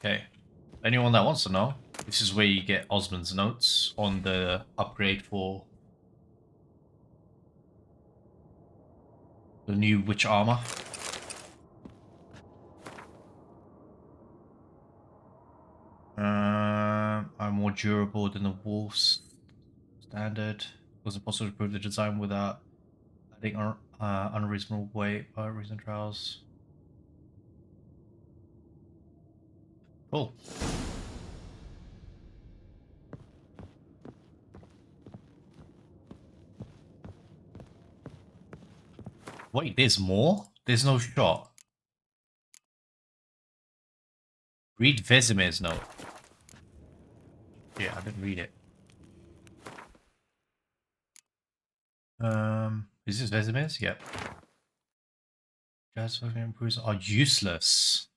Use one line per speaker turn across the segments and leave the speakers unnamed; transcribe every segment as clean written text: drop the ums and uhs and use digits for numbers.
Okay. Anyone that wants to know, this is where you get Osmond's notes on the upgrade for the new witch armor. I'm more durable than the wolves standard. It was impossible to improve the design without adding unreasonable weight by recent trials. Cool. Wait, there's more? There's no shot. Read Vesemir's note. Yeah, I didn't read it. Is this Vesemir's? Yep. Jazz fucking improves are useless.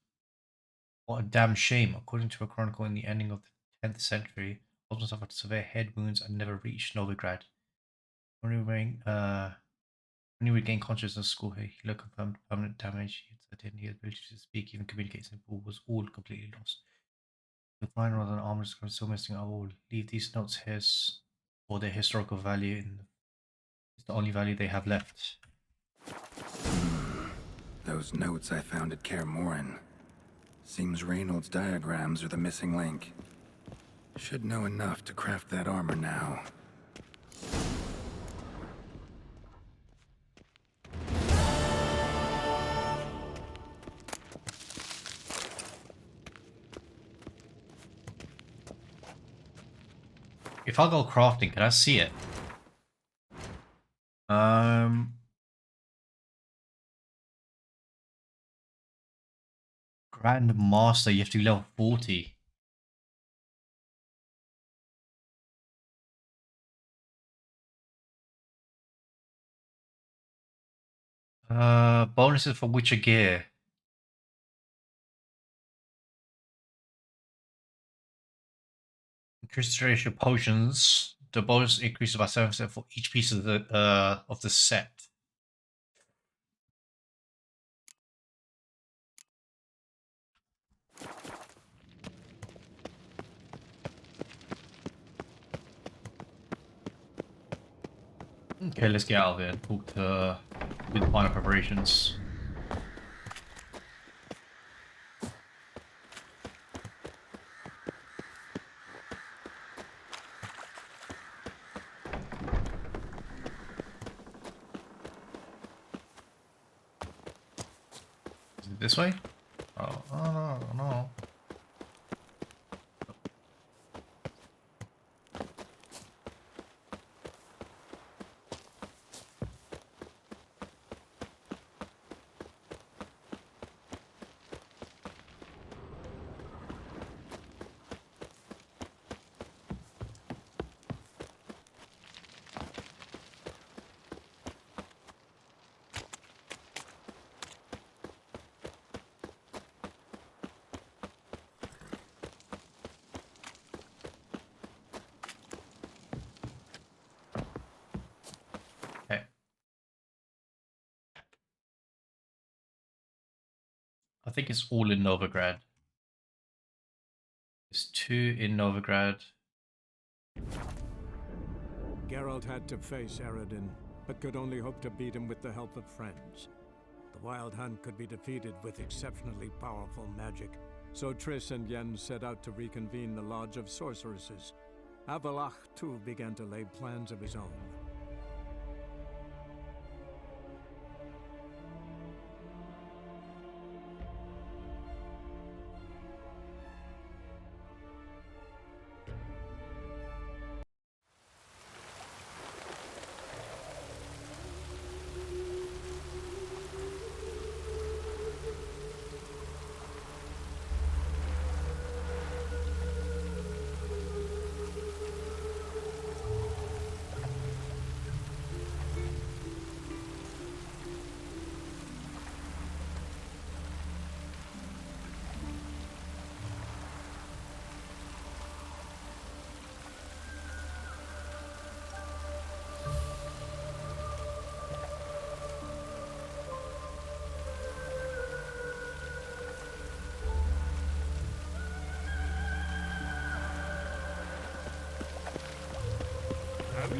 What a damn shame. According to a chronicle in the ending of the 10th century, Osmond suffered severe head wounds and never reached Novigrad. When he regained consciousness in school, he confirmed permanent damage. His ability to speak, even communicate simple, was all completely lost. The fine rather than armor is still missing. I will leave these notes here for their historical value. It's the only value they have left.
Those notes I found at Kaer Morhen. Seems Reynolds' diagrams are the missing link. Should know enough to craft that armor now.
If I go crafting, can I see it? Grand Master, you have to be level 40. Bonuses for Witcher gear. Increased duration of potions. The bonus increases by 7% for each piece of the set. Okay, let's get out of here and talk to with the final preparations. Is it this way? Oh, no. Okay. I think it's all in Novigrad. There's 2 in Novigrad.
Geralt had to face Eredin, but could only hope to beat him with the help of friends. The Wild Hunt could be defeated with exceptionally powerful magic, so Triss and Yen set out to reconvene the Lodge of Sorceresses. Avallac'h, too, began to lay plans of his own.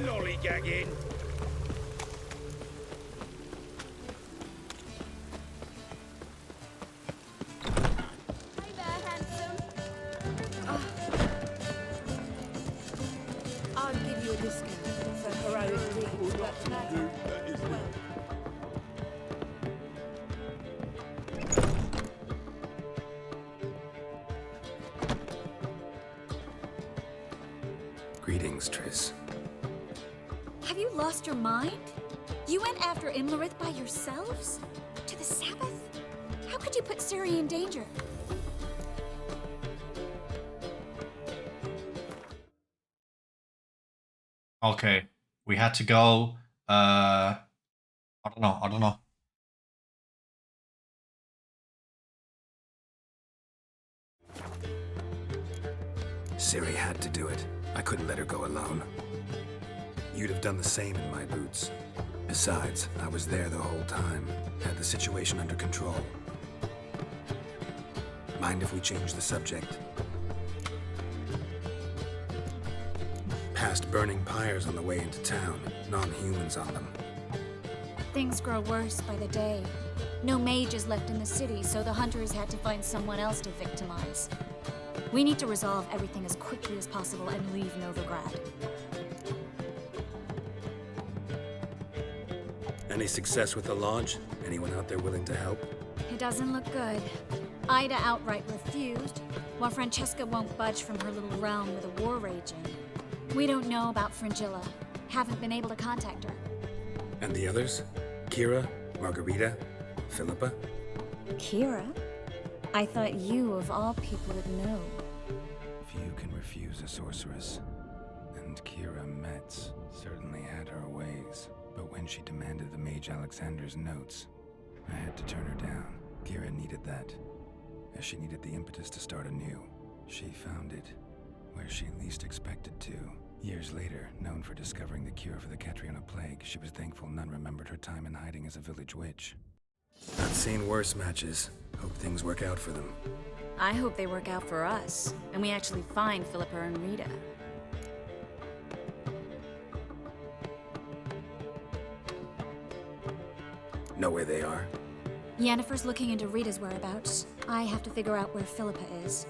lollygagging.
Hi there, handsome. I'll give you a discount for heroic deeds, but no. Well,
Greetings, Triss.
Have you lost your mind? You went after Imlerith by yourselves? To the Sabbath? How could you put Ciri in danger?
Okay, we had to go. I don't know. I don't know.
Ciri had to do it. I couldn't let her go alone. You'd have done the same in my boots. Besides, I was there the whole time. Had the situation under control. Mind if we change the subject? Past burning pyres on the way into town. Non-humans on them.
Things grow worse by the day. No mages left in the city, so the hunters had to find someone else to victimize. We need to resolve everything as quickly as possible and leave Novigrad.
Any success with the lodge? Anyone out there willing to help?
It doesn't look good. Ida outright refused, while Francesca won't budge from her little realm with a war raging. We don't know about Fringilla. Haven't been able to contact her.
And the others? Kira? Margarita? Philippa?
Kira? I thought you, of all people, would know.
Few can refuse a sorceress. And Kira Metz certainly had her ways. But when she demanded the Mage Alexander's notes, I had to turn her down. Kira needed that, as she needed the impetus to start anew. She found it where she least expected to. Years later, known for discovering the cure for the Catriona plague, she was thankful none remembered her time in hiding as a village witch. I've seen worse matches. Hope things work out for them.
I hope they work out for us, and we actually find Philippa and Rita.
Know where they are?
Yennefer's looking into Rita's whereabouts. I have to figure out where Philippa is.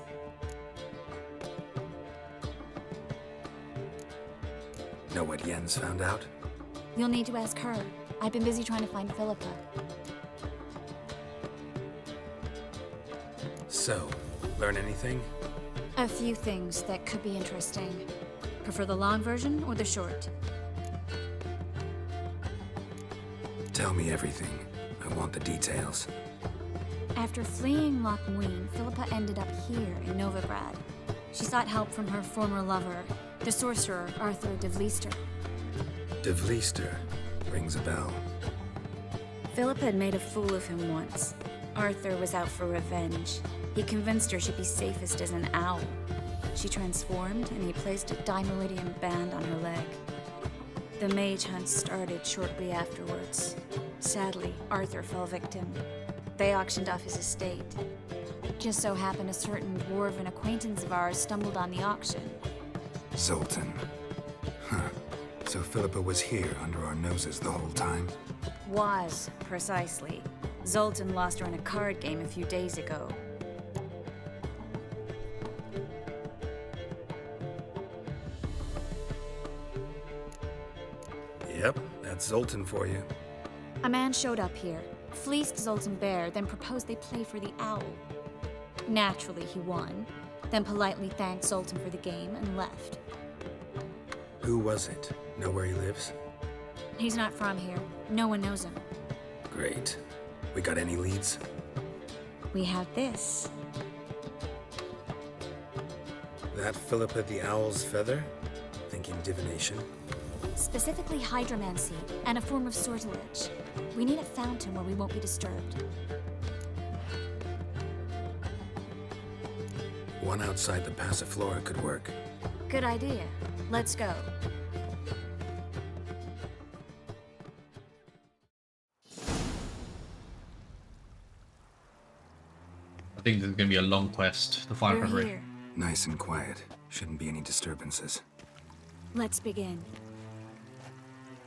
Know what Yen's found out?
You'll need to ask her. I've been busy trying to find Philippa.
So, learn anything?
A few things that could be interesting. Prefer the long version or the short?
Tell me everything. I want the details.
After fleeing Loch Muin, Philippa ended up here in Novigrad. She sought help from her former lover, the sorcerer Arthur de Vlister.
De Vlister rings a bell.
Philippa had made a fool of him once. Arthur was out for revenge. He convinced her she'd be safest as an owl. She transformed, and he placed a Dimeridian band on her leg. The mage hunt started shortly afterwards. Sadly, Arthur fell victim. They auctioned off his estate. Just so happened a certain dwarven acquaintance of ours stumbled on the auction.
Zoltan. Huh. So Philippa was here under our noses the whole time?
Was, precisely. Zoltan lost her in a card game a few days ago.
Yep, that's Zoltan for you.
A man showed up here, fleeced Zoltan bare, then proposed they play for the owl. Naturally, he won, then politely thanked Zoltan for the game and left.
Who was it? Know where he lives?
He's not from here. No one knows him.
Great. We got any leads?
We have this.
That Philippa the Owl's feather? Thinking divination?
Specifically hydromancy, and a form of sortilege. We need a fountain where we won't be disturbed.
One outside the Passiflora could work.
Good idea. Let's go.
I think there's gonna be a long quest to find
We're
her.
here.
Nice and quiet. Shouldn't be any disturbances.
Let's begin.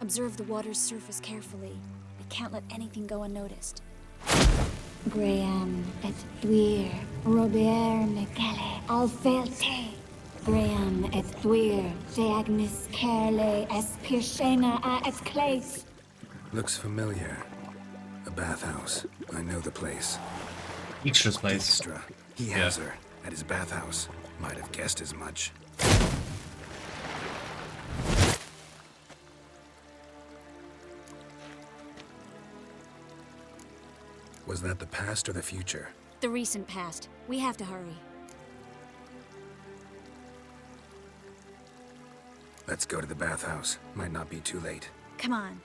Observe the water's surface carefully. I can't let anything go unnoticed. Graham et Dwyer, Robert Mekele, Alfelte. Graham et Dwyer, Deagnis Kerle, Espirshena a et Clace.
Looks familiar. A bathhouse. I know the place.
Dijkstra's place.
Dijkstra. He has her at his bathhouse. Might have guessed as much. Was that the past or the future?
The recent past. We have to hurry.
Let's go to the bathhouse. Might not be too late.
Come on.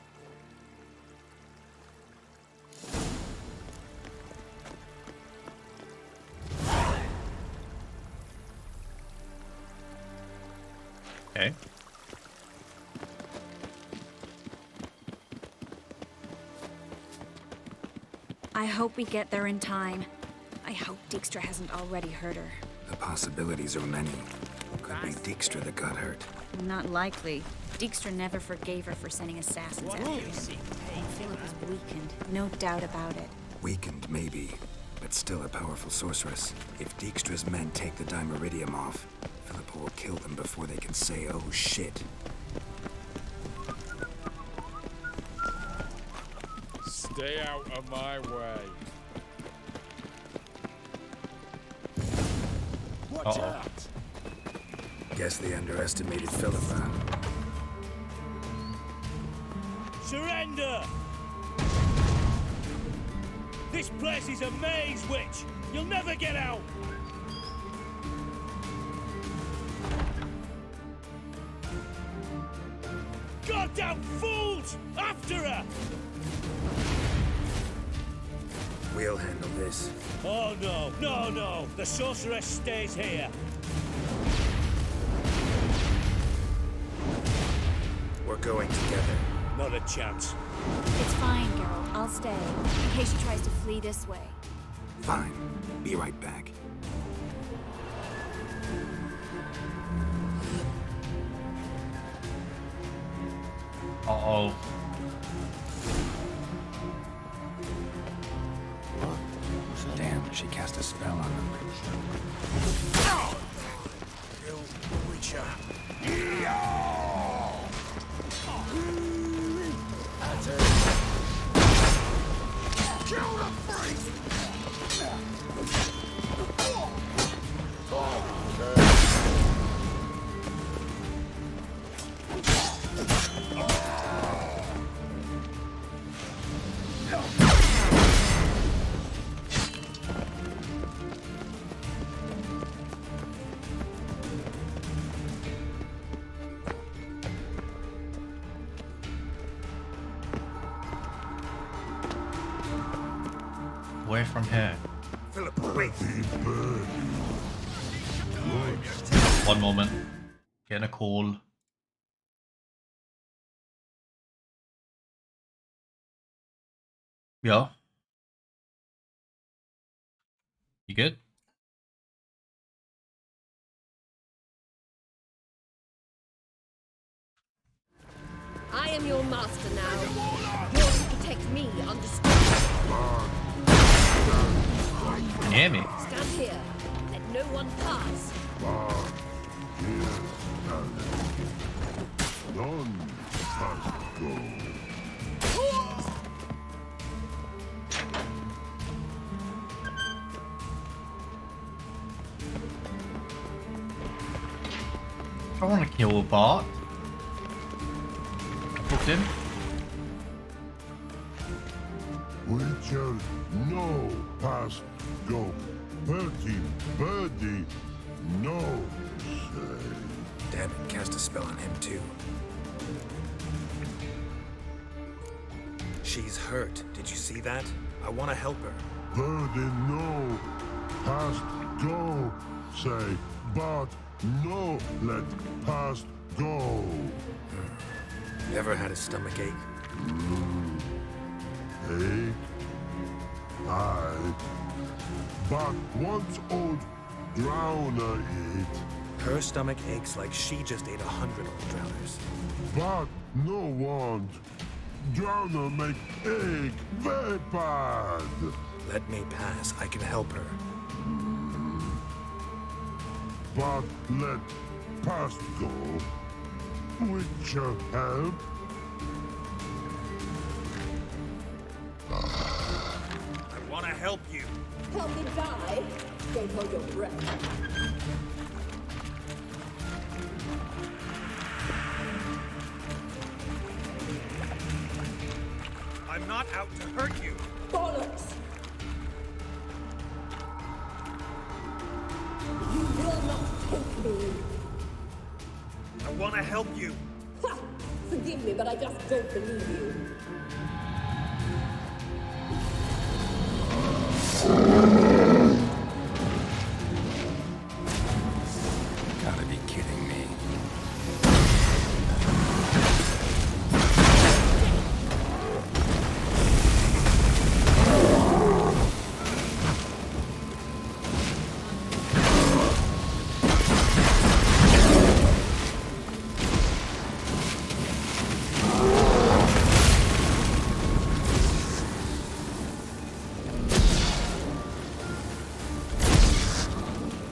Okay.
I hope we get there in time. I hope Dijkstra hasn't already hurt her.
The possibilities are many. Could be Dijkstra that got hurt.
Not likely. Dijkstra never forgave her for sending assassins after him. Philip is weakened, no doubt about it.
Weakened, maybe, but still a powerful sorceress. If Dijkstra's men take the Dimeridium off, Philip will kill them before they can say, oh shit.
Stay out of my way.
Watch out.
Guess they underestimated Philippa.
Surrender! This place is a maze, witch! You'll never get out! Goddamn fools! After her!
We'll handle this.
Oh no, no, no! The sorceress stays here!
We're going together.
Not a chance.
It's fine, Geralt. I'll stay, in case she tries to flee this way.
Fine. Be right back.
Uh-oh.
Damn, she cast a spell on them.
Where from here?
Philip, wait!
One moment. Getting a call. Yeah. You good?
I am your master now. You're to protect me, understood?
Can you hear me?
Stand here. Let no one pass.
I want to kill Bart. Booked him.
Witcher, no, past go. Birdie, no, say.
Damn it, cast a spell on him too. She's hurt. Did you see that? I want to help her.
Birdie, no, past go, say. But no, let past go.
You ever had a stomach ache?
Ache, aye. But once old drown eat.
Her stomach aches like she just ate 100 old drowners.
But no want. Drowner make egg very bad.
Let me pass. I can help her.
But let past go. With your help.
I want to help you.
Help me die? Don't hold your breath.
I'm not out to hurt you.
Bollocks! You will not take me.
I want to help you.
Ha! Forgive me, but I just don't believe you.
Gotta be kidding me.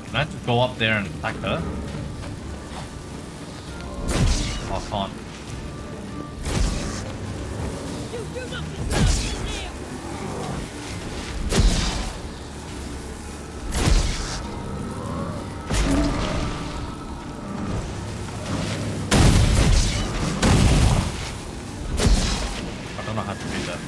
Can I just go up there and attack her? Oh, I can't.
You do not deserve me here!
I don't know how to do that.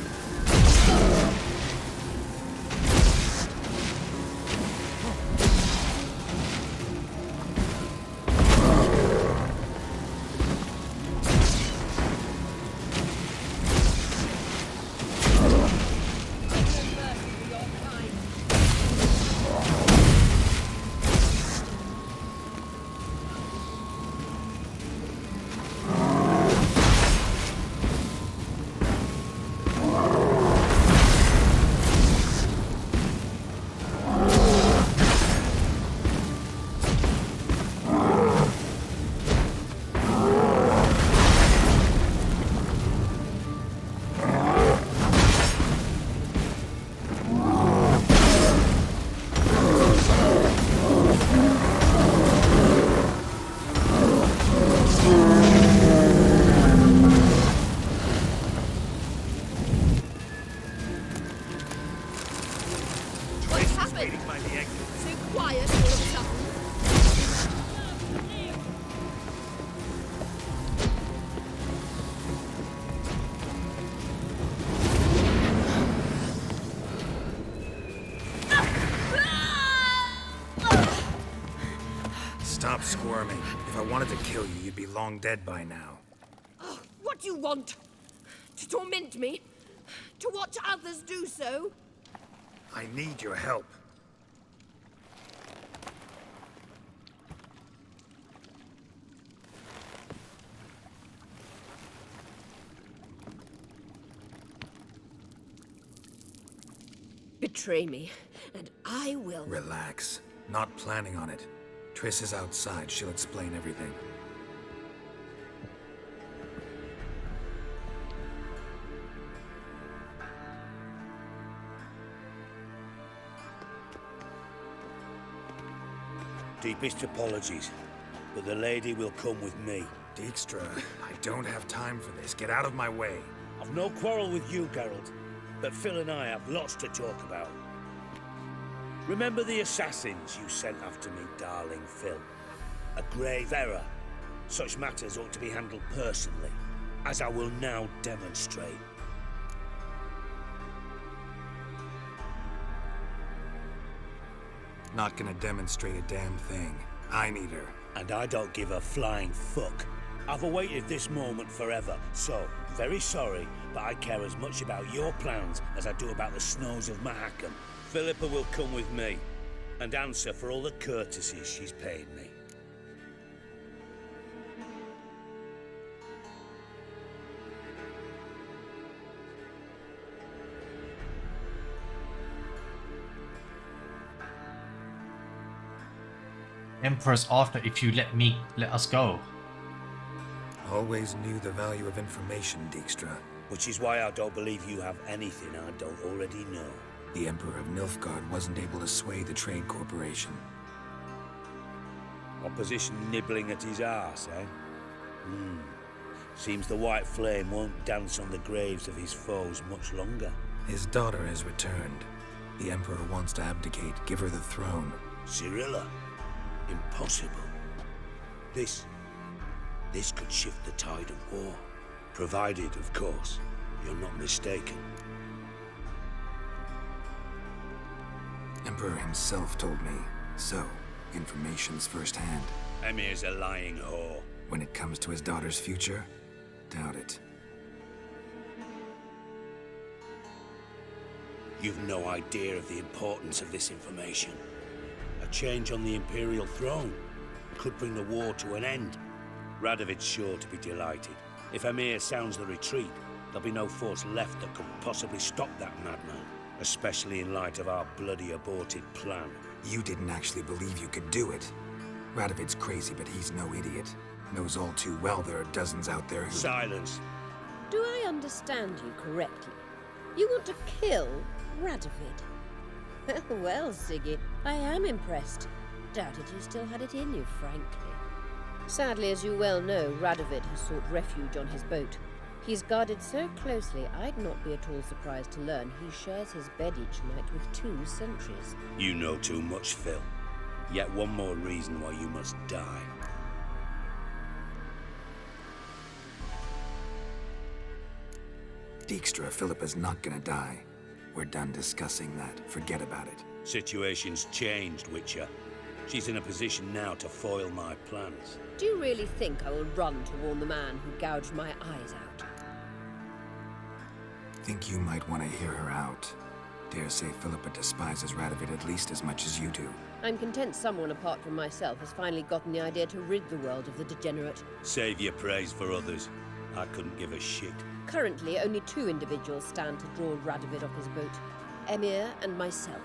Stop squirming. If I wanted to kill you, you'd be long dead by now.
Oh, what do you want? To torment me? To watch others do so?
I need your help.
Betray me, and I will.
Relax. Not planning on it. Triss is outside. She'll explain everything.
Deepest apologies, but the lady will come with me.
Dijkstra, I don't have time for this. Get out of my way.
I've no quarrel with you, Geralt, but Phil and I have lots to talk about. Remember the assassins you sent after me, darling Phil? A grave error. Such matters ought to be handled personally, as I will now demonstrate.
Not gonna demonstrate a damn thing. I need her.
And I don't give a flying fuck. I've awaited this moment forever, so, very sorry, but I care as much about your plans as I do about the snows of Mahakam. Philippa will come with me, and answer for all the courtesies she's paid me.
Emperor's after if you let us go.
Always knew the value of information, Dijkstra.
Which is why I don't believe you have anything I don't already know.
The Emperor of Nilfgaard wasn't able to sway the Trade Corporation.
Opposition nibbling at his arse, eh? Seems the White Flame won't dance on the graves of his foes much longer.
His daughter has returned. The Emperor wants to abdicate, give her the throne.
Cirilla? Impossible. This could shift the tide of war. Provided, of course, you're not mistaken.
Emperor himself told me. So, information's firsthand.
Emir's a lying whore.
When it comes to his daughter's future, doubt it.
You've no idea of the importance of this information. A change on the Imperial throne could bring the war to an end. Radovid's sure to be delighted. If Emir sounds the retreat, there'll be no force left that could possibly stop that madman. Especially in light of our bloody aborted plan.
You didn't actually believe you could do it. Radovid's crazy, but he's no idiot. Knows all too well there are dozens out there who...
Silence!
Do I understand you correctly? You want to kill Radovid? Well, Siggy, I am impressed. Doubted you still had it in you, frankly. Sadly, as you well know, Radovid has sought refuge on his boat. He's guarded so closely, I'd not be at all surprised to learn he shares his bed each night with 2 sentries.
You know too much, Phil. Yet one more reason why you must die.
Dijkstra, Philippa's not gonna die. We're done discussing that. Forget about it.
Situation's changed, Witcher. She's in a position now to foil my plans.
Do you really think I will run to warn the man who gouged my eyes out?
Think you might want to hear her out. Dare say Philippa despises Radovid at least as much as you do.
I'm content someone apart from myself has finally gotten the idea to rid the world of the degenerate.
Save your praise for others. I couldn't give a shit.
Currently, only 2 individuals stand to draw Radovid off his boat. Emir and myself.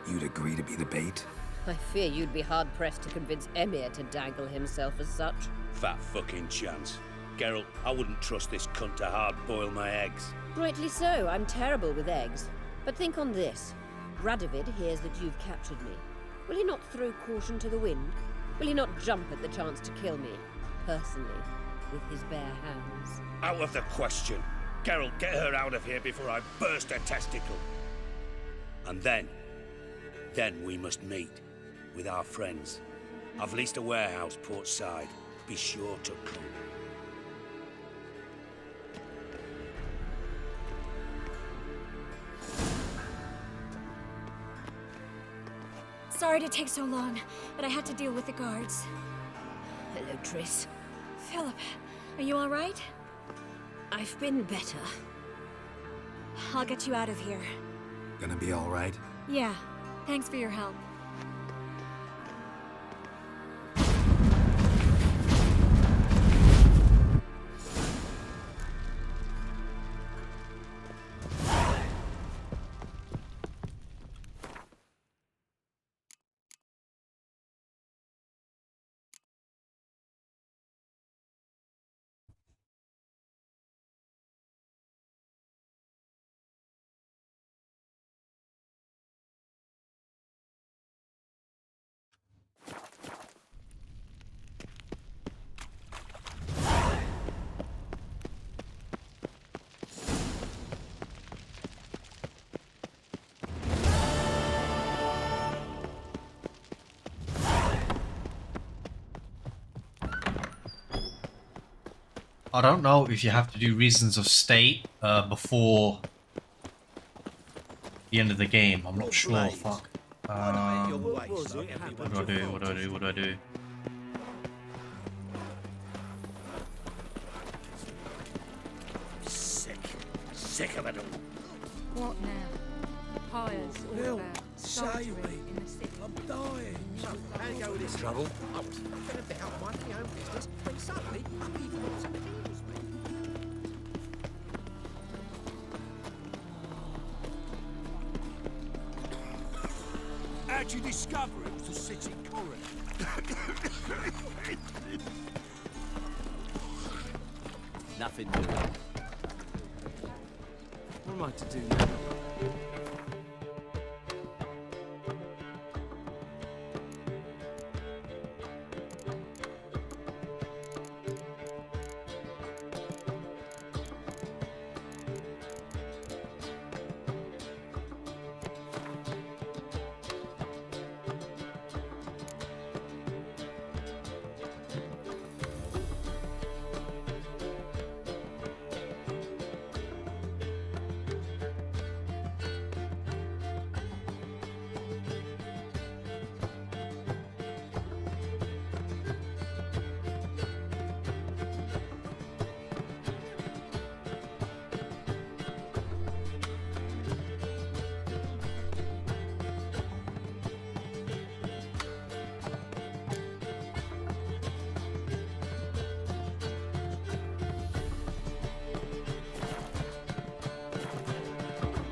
You'd agree to be the bait?
I fear you'd be hard-pressed to convince Emir to dangle himself as such.
Fat fucking chance. Geralt, I wouldn't trust this cunt to hard-boil my eggs.
Rightly so, I'm terrible with eggs. But think on this. Radovid hears that you've captured me. Will he not throw caution to the wind? Will he not jump at the chance to kill me, personally, with his bare hands?
Out of the question. Geralt, get her out of here before I burst her testicle. And then we must meet with our friends. I've leased a warehouse port side. Be sure to come.
Sorry to take so long, but I had to deal with the guards.
Hello, Triss.
Philip, are you all right?
I've been better.
I'll get you out of here.
Gonna be all right?
Yeah, thanks for your help.
I don't know if you have to do reasons of state before the end of the game. I'm not sure. Fuck. What do I do? What do I do? What do I do?
Sick of it all.
What now? Pyres all about. Soldiering in the city.
I'm dying. So, how do you go with this trouble? I was nothing about minding my own business, when suddenly, people got something to me. How'd you discover it was the city Ciri? Nothing doing. What am I to do now?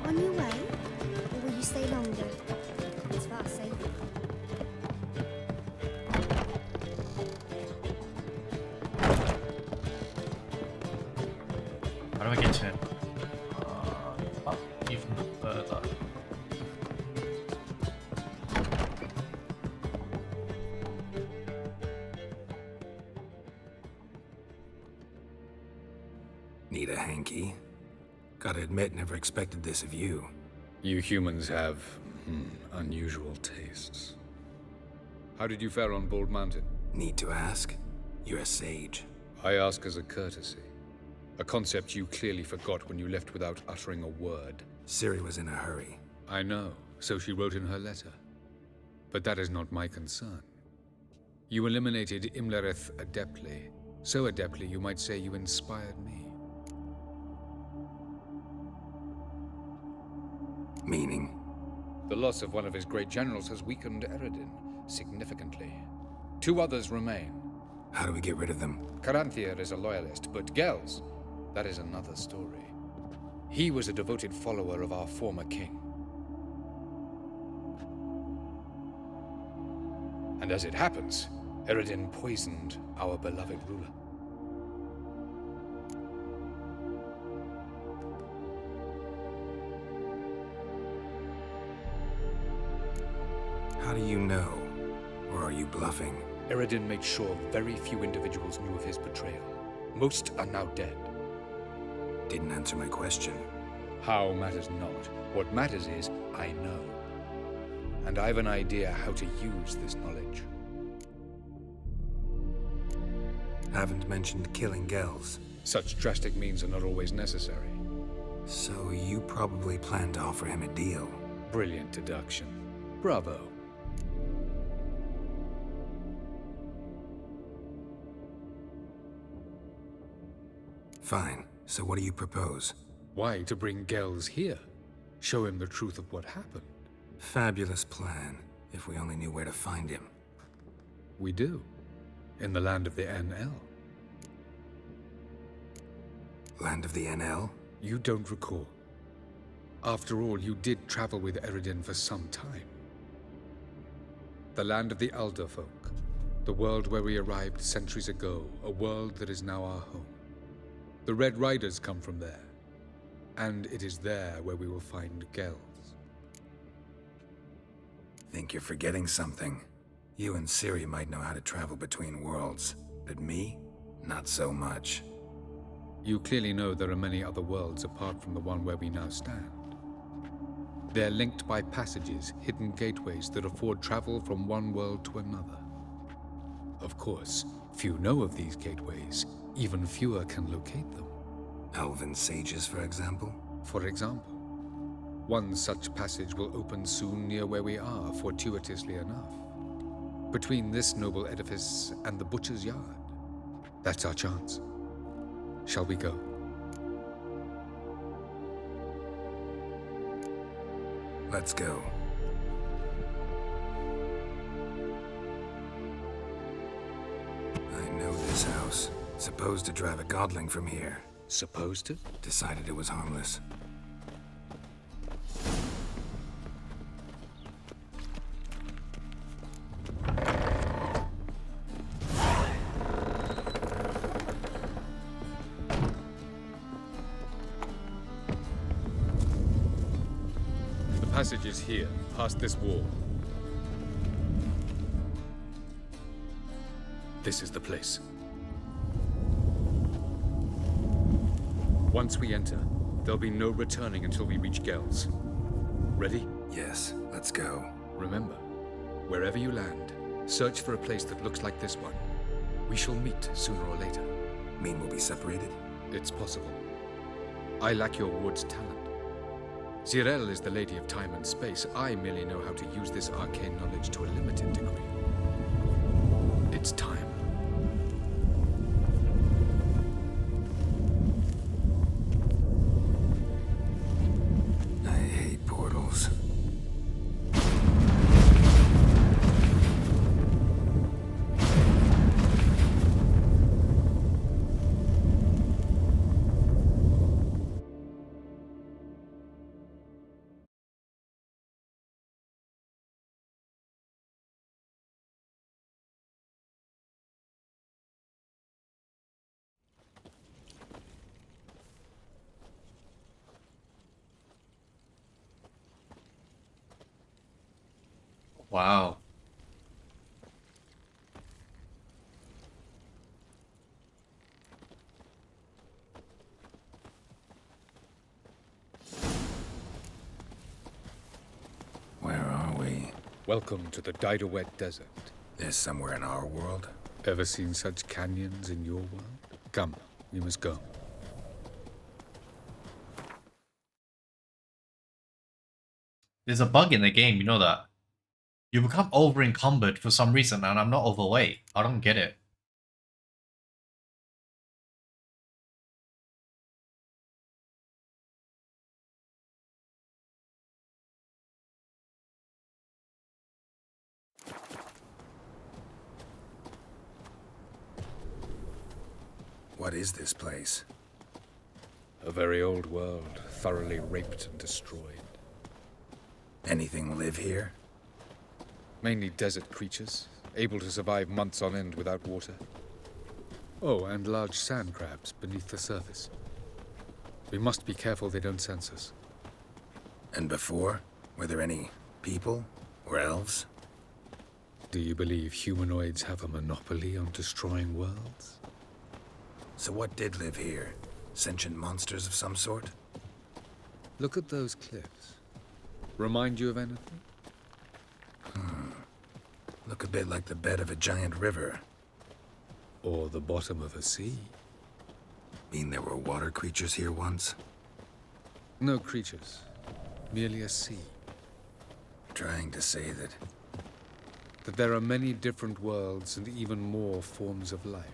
On your way? Or will you stay longer? It's far safer.
How do I get to him? Up even further.
Need a hanky? Gotta admit, never expected this of you.
You humans have unusual tastes. How did you fare on Bald Mountain?
Need to ask? You're a sage.
I ask as a courtesy. A concept you clearly forgot when you left without uttering a word.
Ciri was in a hurry.
I know, so she wrote in her letter. But that is not my concern. You eliminated Imlerith adeptly. So adeptly, you might say you inspired me.
Meaning?
The loss of one of his great generals has weakened Eredin significantly. 2 others remain.
How do we get rid of them?
Caranthier is a loyalist, but Gels, that is another story. He was a devoted follower of our former king. And as it happens, Eredin poisoned our beloved ruler.
How do you know? Or are you bluffing?
Eredin made sure very few individuals knew of his betrayal. Most are now dead.
Didn't answer my question.
How matters not. What matters is, I know. And I've an idea how to use this knowledge.
Haven't mentioned killing Gels.
Such drastic means are not always necessary.
So you probably plan to offer him a deal.
Brilliant deduction. Bravo.
Fine. So what do you propose?
Why, to bring Gels here. Show him the truth of what happened.
Fabulous plan, if we only knew where to find him.
We do. In the land of the NL.
Land of the NL?
You don't recall. After all, you did travel with Eredin for some time. The land of the Alder folk. The world where we arrived centuries ago. A world that is now our home. The Red Riders come from there. And it is there where we will find Gels.
Think you're forgetting something. You and Ciri might know how to travel between worlds, but me? Not so much.
You clearly know there are many other worlds apart from the one where we now stand. They're linked by passages, hidden gateways that afford travel from one world to another. Of course, few know of these gateways. Even fewer can locate them.
Elven sages, for example?
For example. One such passage will open soon near where we are, fortuitously enough. Between this noble edifice and the butcher's yard. That's our chance. Shall we go?
Let's go. I know this house. Supposed to drive a godling from here.
Supposed to?
Decided it was harmless.
passage is here, past this wall. This is the place. Once we enter, there'll be no returning until we reach Gel's. Ready?
Yes, let's go.
Remember, wherever you land, search for a place that looks like this one. We shall meet sooner or later.
Mean we'll be separated?
It's possible. I lack your wood's talent. Ciri is the lady of time and space. I merely know how to use this arcane knowledge to a limited degree. It's time.
I hate portals.
Wow.
Where are we?
Welcome to the Diderwet Desert.
This somewhere in our world?
Ever seen such canyons in your world? Come, we must go.
There's a bug in the game, you know that. You become over encumbered for some reason, and I'm not overweight. I don't get it.
What is this place?
A very old world, thoroughly raped and destroyed.
Anything live here?
Mainly desert creatures, able to survive months on end without water. Oh, and large sand crabs beneath the surface. We must be careful they don't sense us.
And before? Were there any people? Or elves?
Do you believe humanoids have a monopoly on destroying worlds?
So what did live here? Sentient monsters of some sort?
Look at those cliffs. Remind you of anything?
Look a bit like the bed of a giant river.
Or the bottom of a sea.
Mean there were water creatures here once?
No creatures. Merely a sea.
Trying to say that
there are many different worlds and even more forms of life.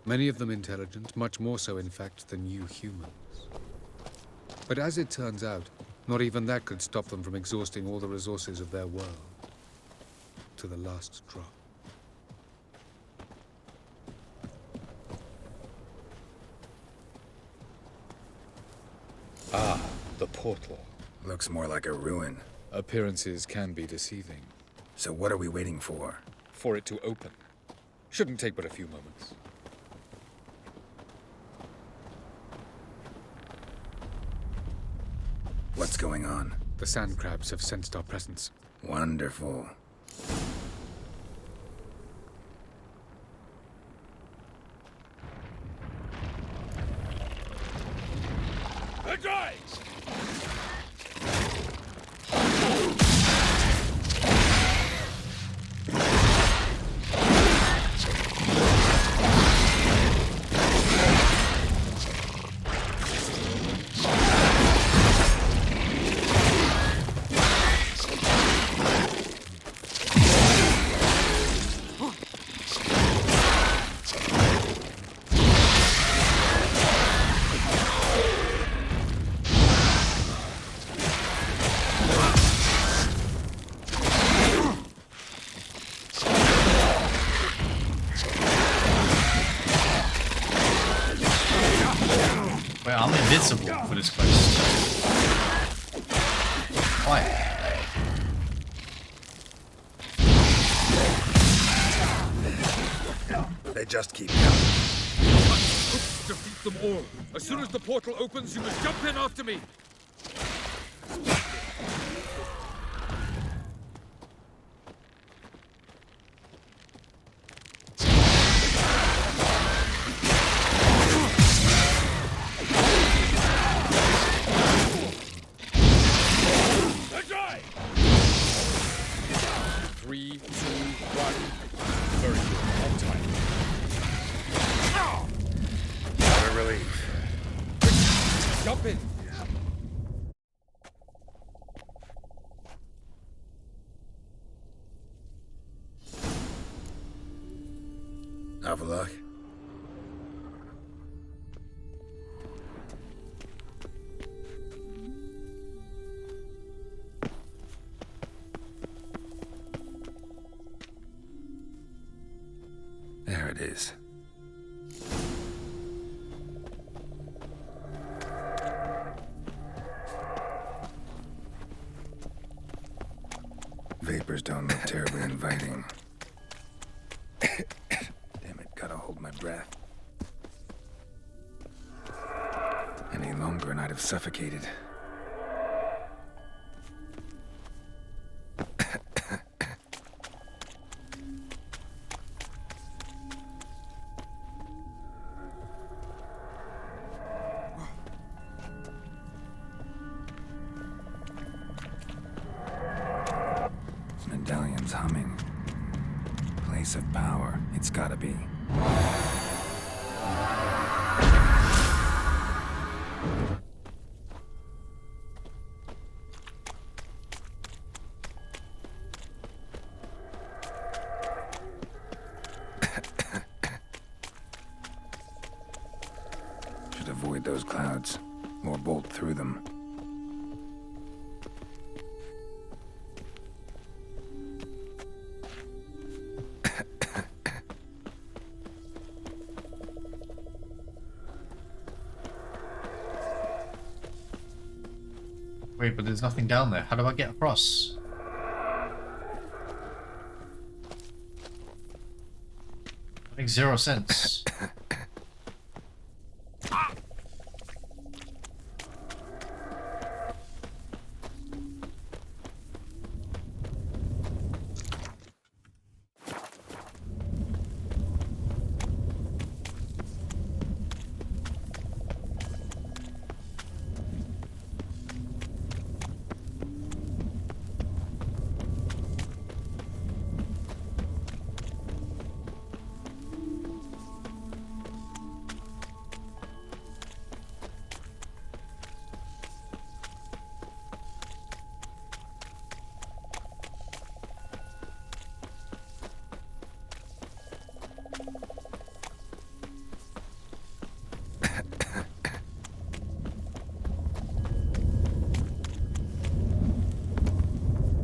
Many of them intelligent, much more so in fact than you humans. But as it turns out, not even that could stop them from exhausting all the resources of their world. To the last drop. Ah, the portal.
looks more like a ruin.
Appearances can be deceiving.
So what are we waiting for?
For it to open. Shouldn't take but a few moments.
What's going on?
The sand crabs have sensed our presence.
Wonderful.
Wait, I'm invincible for this quest. Why?
They just keep coming.
Defeat them all. As soon as the portal opens, you must jump in after me.
Right. Very good. On time.
What a relief.
Jump in.
Have a look. There it is. Vapors don't look terribly inviting. Damn it, gotta hold my breath. Any longer and I'd have suffocated. Medallion's humming. Place of power, it's gotta be. Should avoid those clouds, or bolt through them.
Wait, but there's nothing down there. How do I get across? That makes 0 sense.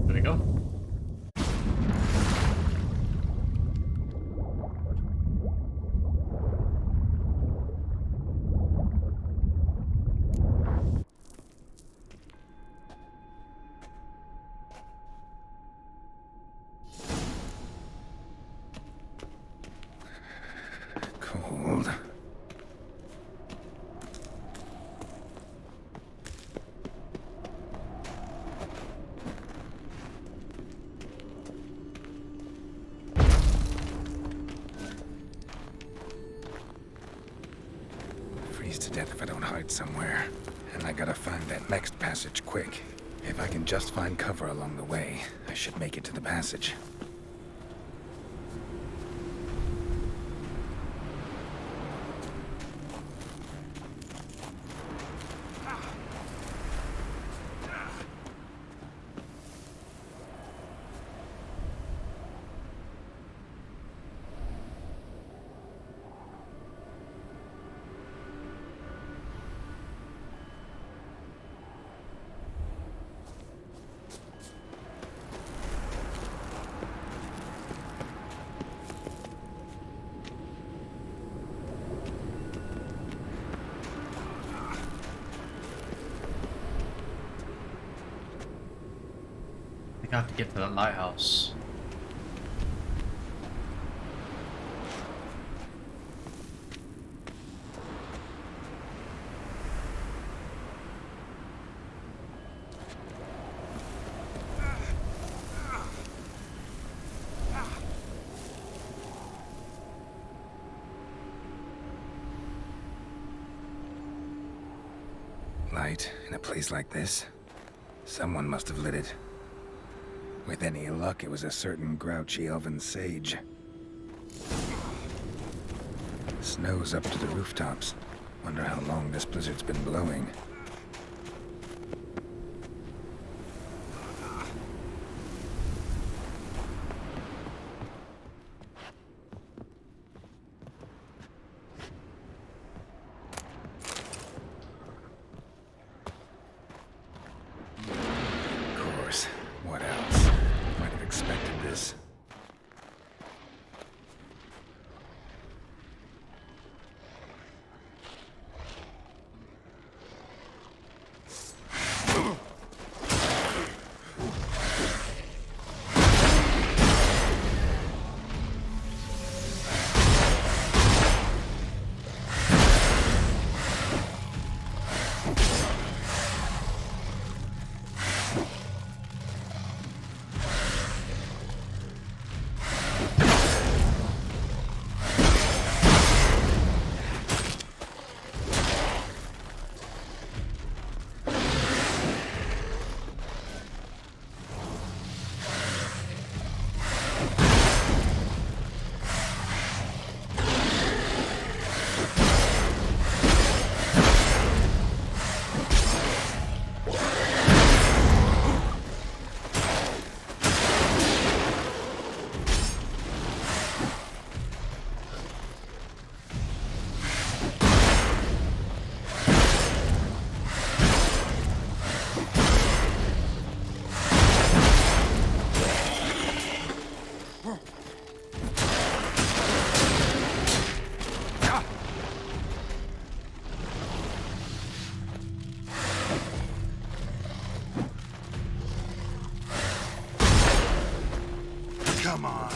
There we go.
Cold. Freeze to death if I don't hide somewhere. And I gotta find that next passage quick. If I can just find cover along the way, I should make it to the passage.
I have to get to that lighthouse.
Light in a place like this? Someone must have lit it. With any luck, it was a certain grouchy elven sage. Snow's up to the rooftops. Wonder how long this blizzard's been blowing. Of course. What else? Might have expected this. Come on.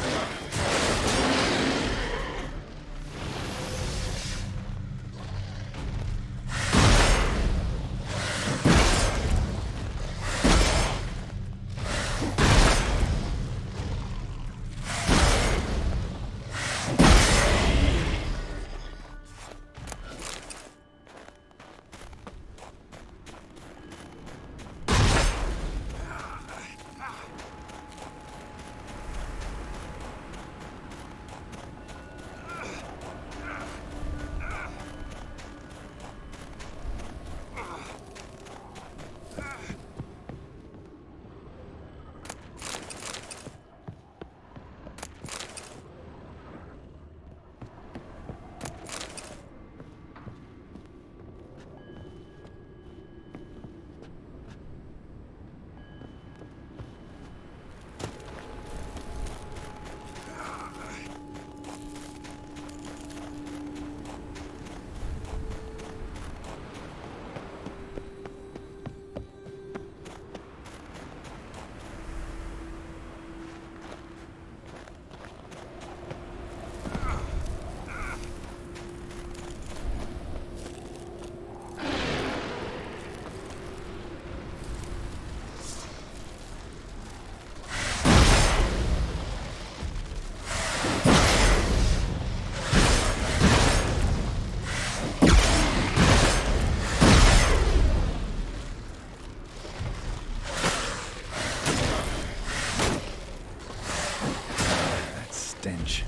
Stench.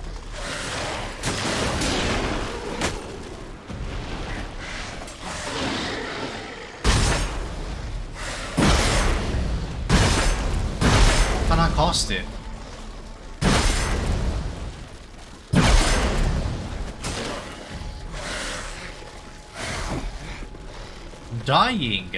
Can I cast it? Dying.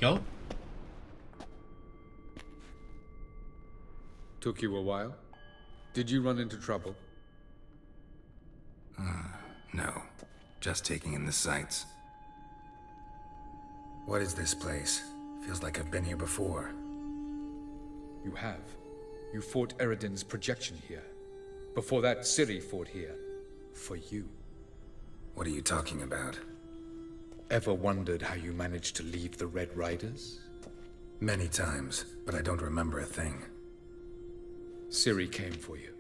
go.
Took you a while? Did you run into trouble?
No. Just taking in the sights. What is this place? Feels like I've been here before.
You have. You fought Eredin's projection here. Before that, Ciri fought here. For you.
What are you talking about?
Ever wondered how you managed to leave the Red Riders?
Many times, but I don't remember a thing.
Ciri came for you.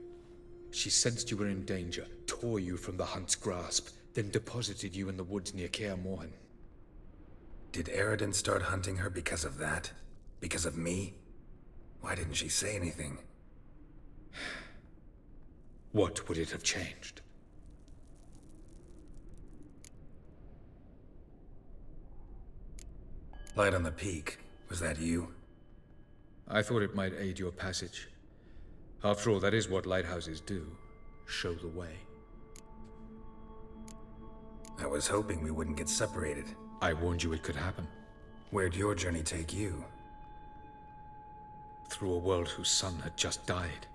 She sensed you were in danger, tore you from the Hunt's grasp, then deposited you in the woods near Kaer Morhen.
Did Eredin start hunting her because of that? Because of me? Why didn't she say anything?
What would it have changed?
Light on the peak. Was that you?
I thought it might aid your passage. After all, that is what lighthouses do. Show the way.
I was hoping we wouldn't get separated.
I warned you it could happen.
Where'd your journey take you?
Through a world whose sun had just died.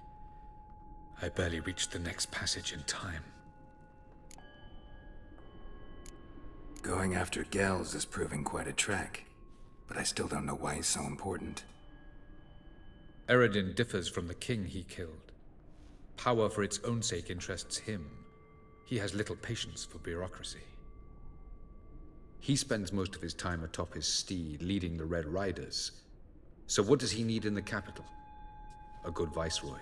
I barely reached the next passage in time.
Going after Gels is proving quite a trek, but I still don't know why he's so important.
Eredin differs from the king he killed. Power for its own sake interests him. He has little patience for bureaucracy. He spends most of his time atop his steed, leading the Red Riders. So what does he need in the capital? A good viceroy.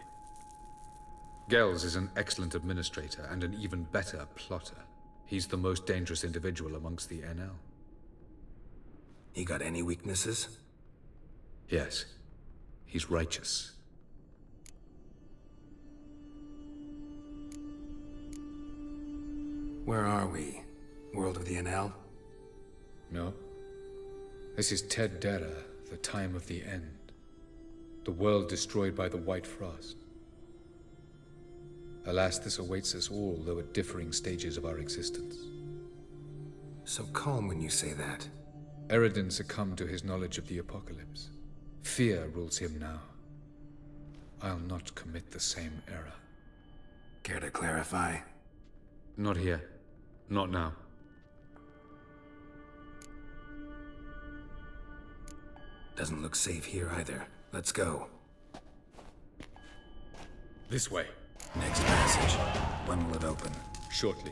Gels is an excellent administrator and an even better plotter. He's the most dangerous individual amongst the NL.
He got any weaknesses?
Yes. He's righteous.
Where are we? World of the NL?
No. This is Ted Dera, the time of the end. The world destroyed by the White Frost. Alas, this awaits us all, though at differing stages of our existence.
So calm when you say that.
Eredin succumbed to his knowledge of the apocalypse. Fear rules him now. I'll not commit the same error.
Care to clarify?
Not here. Not now.
Doesn't look safe here either. Let's go.
This way.
Next passage. When will it open?
Shortly.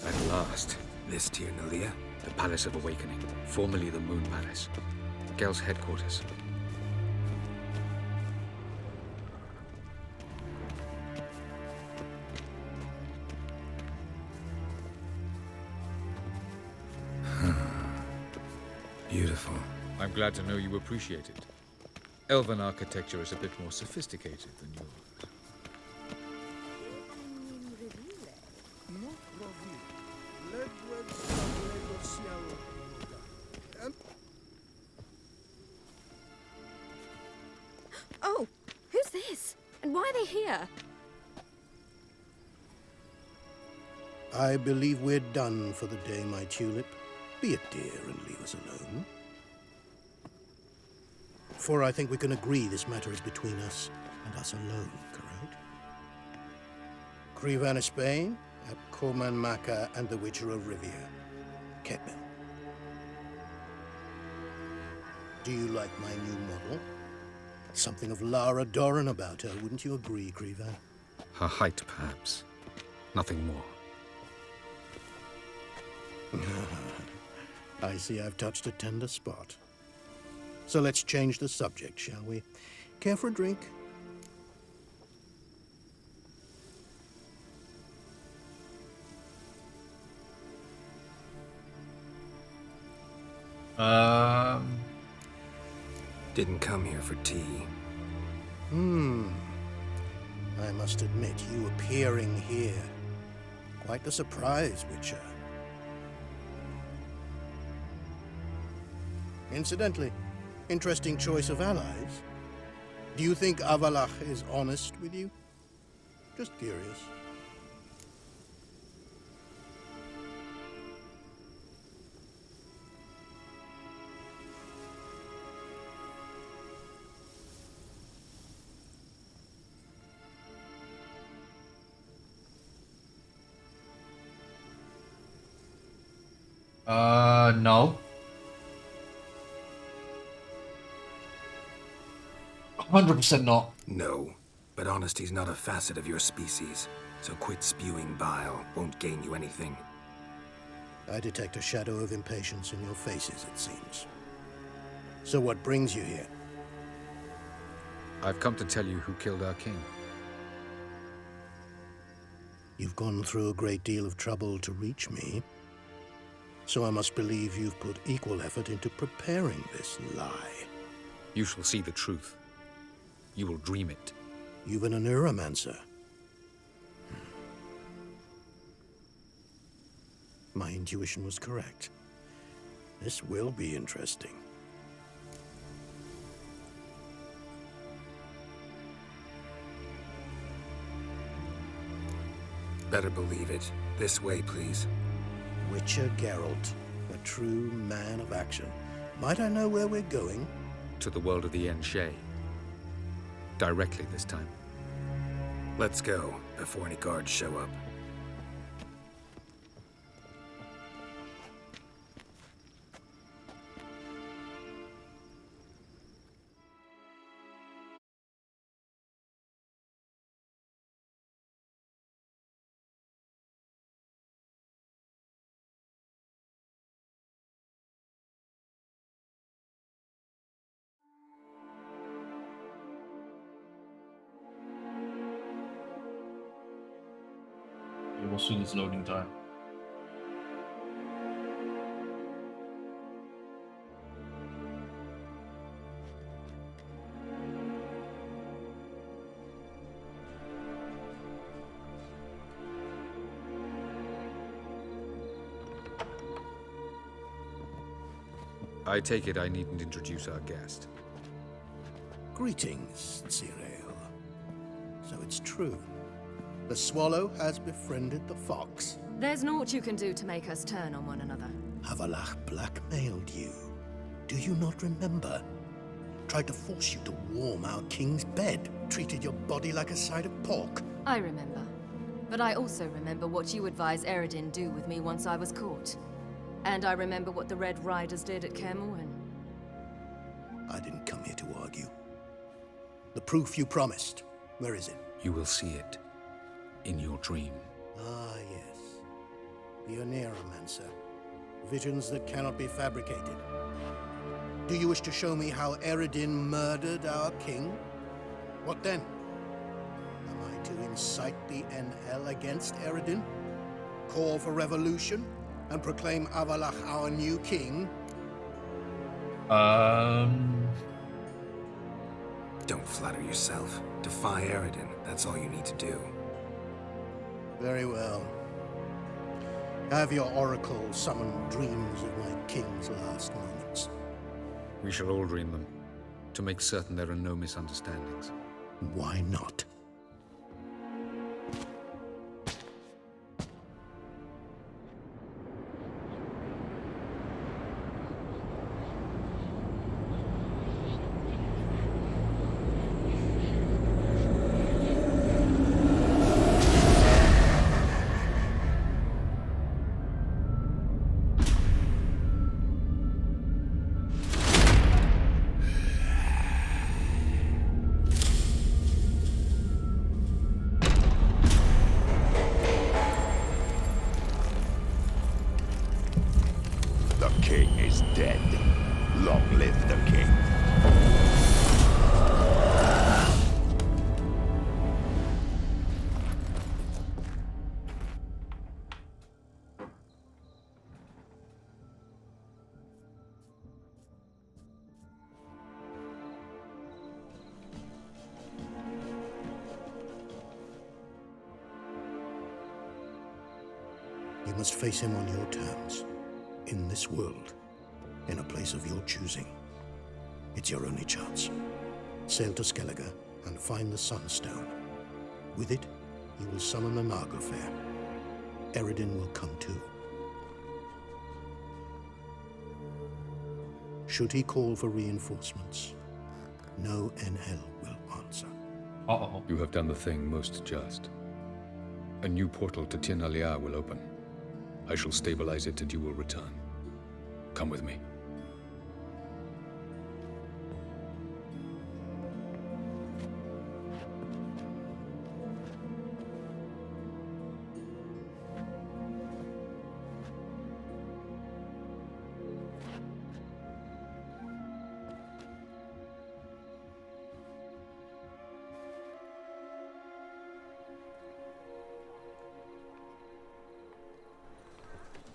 At last.
This Tir Nalia?
The Palace of Awakening, formerly the Moon Palace. Gel's headquarters.
Beautiful.
I'm glad to know you appreciate it. Elven architecture is a bit more sophisticated than yours.
Oh, who's this? And why are they here?
I believe we're done for the day, my tulip. Be a dear and leave us alone. For I think we can agree this matter is between us and us alone, correct? Krivan Spain, at Corman Maka and the Witcher of Rivia. Kepel. Do you like my new model? Something of Lara Doran about her, wouldn't you agree, Krivan?
Her height, perhaps. Nothing more.
I see I've touched a tender spot. So let's change the subject, shall we? Care for a drink?
Didn't come here for tea.
I must admit, you appearing here. Quite the surprise, Witcher. Incidentally, interesting choice of allies. Do you think Avalach is honest with you? Just curious.
No. 100% not.
No, but honesty's not a facet of your species, so quit spewing bile won't gain you anything.
I detect a shadow of impatience in your faces, it seems. So what brings you here?
I've come to tell you who killed our king.
You've gone through a great deal of trouble to reach me, so I must believe you've put equal effort into preparing this lie.
You shall see the truth. You will dream it.
You've been a neuromancer. My intuition was correct. This will be interesting.
Better believe it. This way, please.
Witcher Geralt, a true man of action. Might I know where we're going?
To the world of the Enshe. Directly this time.
Let's go, before any guards show up.
It will soon as loading time.
I take it I needn't introduce our guest.
Greetings, Ciri. So it's true. The swallow has befriended the fox.
There's naught you can do to make us turn on one another.
Avalach blackmailed you. Do you not remember? Tried to force you to warm our king's bed. Treated your body like a side of pork.
I remember. But I also remember what you advised Eredin do with me once I was caught. And I remember what the Red Riders did at Kaer Morhen.
I didn't come here to argue. The proof you promised. Where is it?
You will see it. In your dream.
Ah, yes. The Oneiromancer. Visions that cannot be fabricated. Do you wish to show me how Eredin murdered our king? What then? Am I to incite the NL against Eredin? Call for revolution? And proclaim Avalach our new king?
Don't flatter yourself. Defy Eredin. That's all you need to do.
Very well. Have your oracle summon dreams of my king's last moments.
We shall all dream them, to make certain there are no misunderstandings.
Why not?
The king is dead. Long live the king.
You must face him on your terms. In this world. in a place of your choosing. It's your only chance. Sail to Skellige and find the Sunstone. With it, you will summon the Naga Fair. Eredin will come too. Should he call for reinforcements, no NL will answer.
Uh-oh.
You have done the thing most just. A new portal to Tir na Liar will open. I shall stabilize it and you will return. Come with me.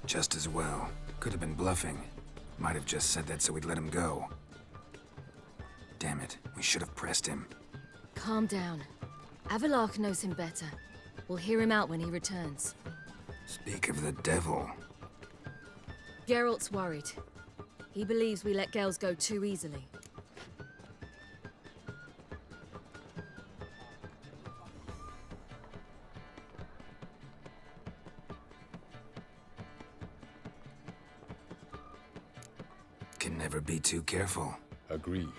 Just as well. Could have been bluffing. Might have just said that so we'd let him go. Damn it, we should have pressed him.
Calm down. Avalark knows him better. We'll hear him out when he returns.
Speak of the devil.
Geralt's worried. He believes we let girls go too easily.
Can never be too careful.
Agreed.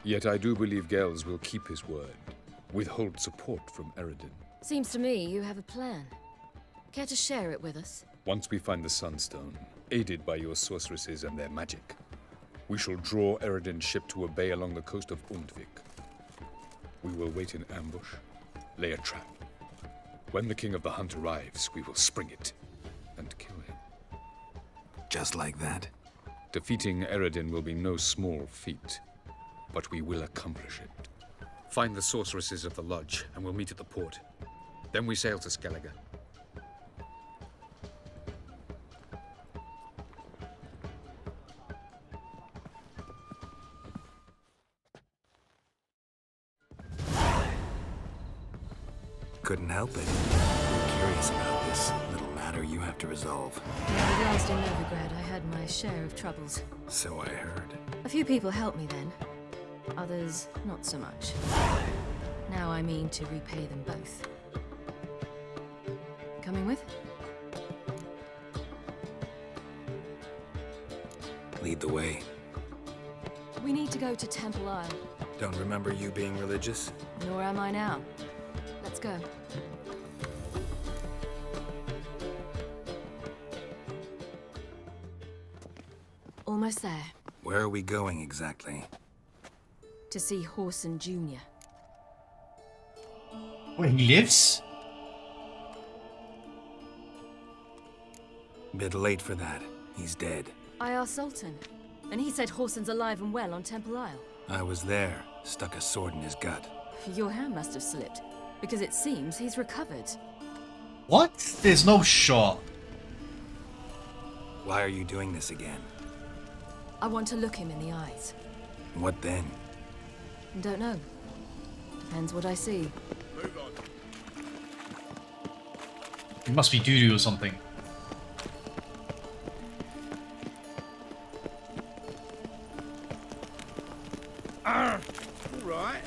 Yet I do believe Gels will keep his word. Withhold support from Eredin.
Seems to me you have a plan. Care to share it with us?
Once we find the Sunstone, aided by your sorceresses and their magic, we shall draw Eredin's ship to a bay along the coast of Undvik. We will wait in ambush, lay a trap. When the King of the Hunt arrives, we will spring it and kill him.
Just like that?
Defeating Eredin will be no small feat, but we will accomplish it. Find the sorceresses of the lodge, and we'll meet at the port. Then we sail to Skellige.
Couldn't help it. I'm curious about this little matter you have to resolve.
At last in Novigrad, I had my share of troubles.
So I heard.
A few people helped me then. Others, not so much. Now I mean to repay them both. Coming with?
Lead the way.
We need to go to Temple Isle.
Don't remember you being religious?
Nor am I now. Let's go. Almost there.
Where are we going exactly?
To see Horson Jr.
Where he lives?
Bit late for that. He's dead.
I asked Sultan, and he said Horson's alive and well on Temple Isle.
I was there. Stuck a sword in his gut.
Your hand must have slipped, because it seems he's recovered.
What? There's no shot.
Why are you doing this again?
I want to look him in the eyes.
What then?
Don't know. Depends what I see.
Move on.
It must be doo-doo or something.
All right.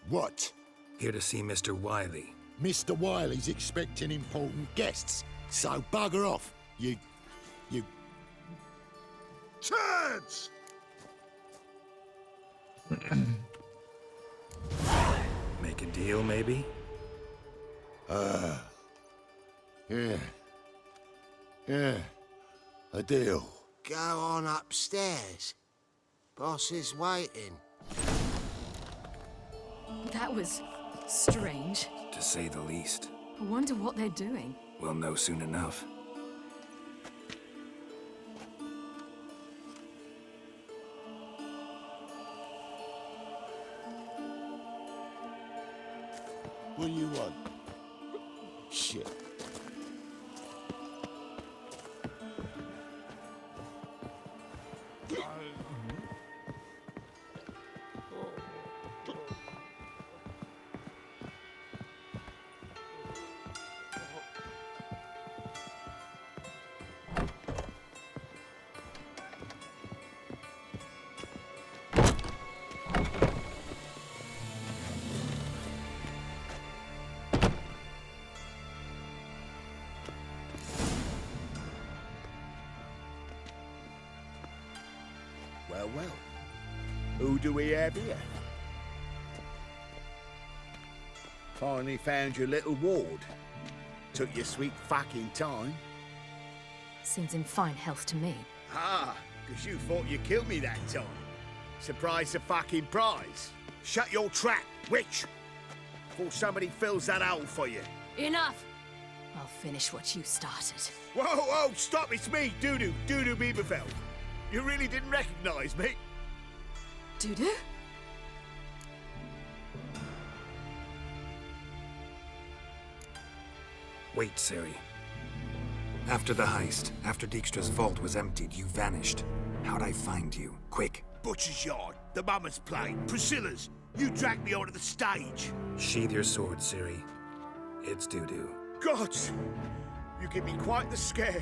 What?
Here to see Mr. Wiley.
Mr. Wiley's expecting important guests, so bugger off, you... turds!
Make a deal, maybe?
Yeah. Yeah. A deal.
Go on upstairs. Boss is waiting.
That was strange.
To say the least.
I wonder what they're doing.
We'll know soon enough.
What do you want? Shit. well.
Who do we have here? Finally found your little ward. Took your sweet fucking time.
Seems in fine health to me.
Ah, because you thought you killed me that time. Surprise the fucking prize. Shut your trap, witch! Before somebody fills that hole for you.
Enough! I'll finish what you started.
Whoa, whoa, stop, it's me, Dudu Bieberfeld. You really didn't recognize me?
Dudu?
Wait, Ciri. After the heist, after Dijkstra's vault was emptied, you vanished. How'd I find you? Quick.
Butcher's Yard, the Mama's Plane, Priscilla's. You dragged me onto the stage.
Sheathe your sword, Ciri. It's Dudu.
Gods, you give me quite the scare.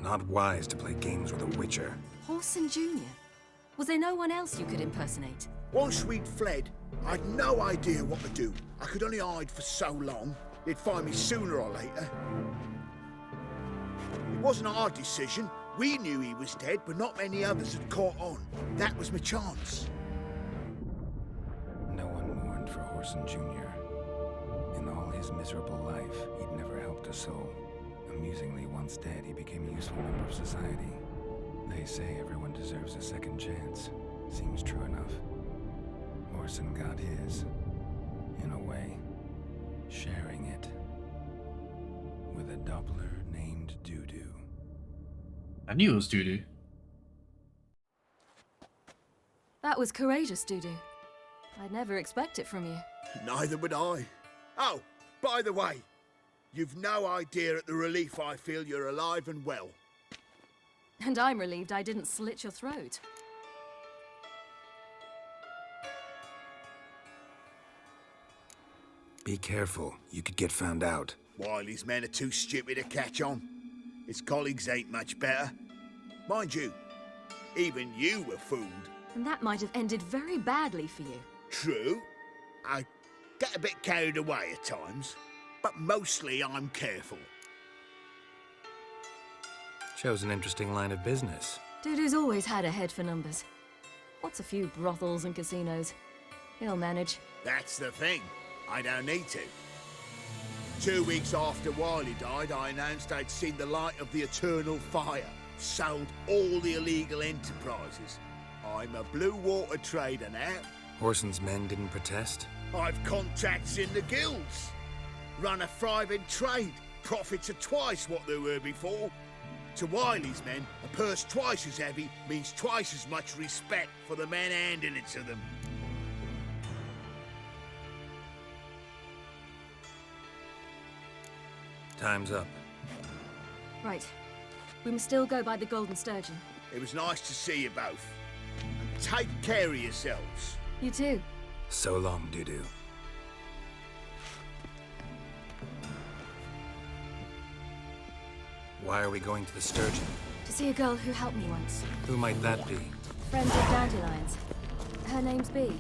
Not wise to play games with a witcher.
Horson Jr. Was there no one else you could impersonate?
Once we'd fled, I'd no idea what to do. I could only hide for so long. They'd find me sooner or later. It wasn't our decision. We knew he was dead, but not many others had caught on. That was my chance.
No one mourned for Horson Jr. In all his miserable life, he'd never helped a soul. Amusingly, once dead, he became a useful member of society. They say everyone deserves a second chance. Seems true enough. Horson got his, in a way, sharing it with a Doppler named Dudu.
I knew it was Dudu.
That was courageous, Dudu. I'd never expect it from you.
Neither would I. Oh, by the way, you've no idea at the relief I feel you're alive and well.
And I'm relieved I didn't slit your throat.
Be careful, you could get found out.
Wiley's men are too stupid to catch on. His colleagues ain't much better. Mind you, even you were fooled.
And that might have ended very badly for you.
True. I get a bit carried away at times, but mostly I'm careful.
Chose an interesting line of business.
Dudu's always had a head for numbers. What's a few brothels and casinos? He'll manage.
That's the thing. I don't need to. 2 weeks after Wiley died, I announced I'd seen the light of the eternal fire. Sold all the illegal enterprises. I'm a blue water trader now.
Horson's men didn't protest?
I've contacts in the guilds. Run a thriving trade. Profits are twice what they were before. To Wiley's men, a purse twice as heavy means twice as much respect for the men handing it to them.
Time's up.
Right. We must still go by the Golden Sturgeon.
It was nice to see you both. And take care of yourselves.
You too.
So long, Dudu. Why are we going to the Sturgeon?
To see a girl who helped me once.
Who might that be?
Friend of Dandelion's. Her name's Bee.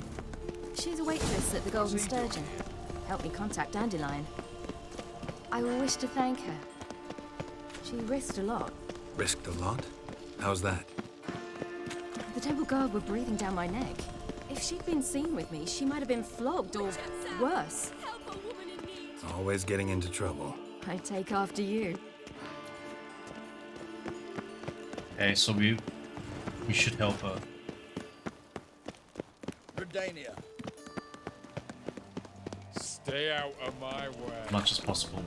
She's a waitress at the Golden Sturgeon. Helped me contact Dandelion. I will wish to thank her. She risked a lot.
Risked a lot? How's that?
The temple guard were breathing down my neck. If she'd been seen with me, she might have been flogged or worse.
Always getting into trouble.
I take after you.
Okay, so we should help her.
Redania. Stay out of my way.
As much as possible.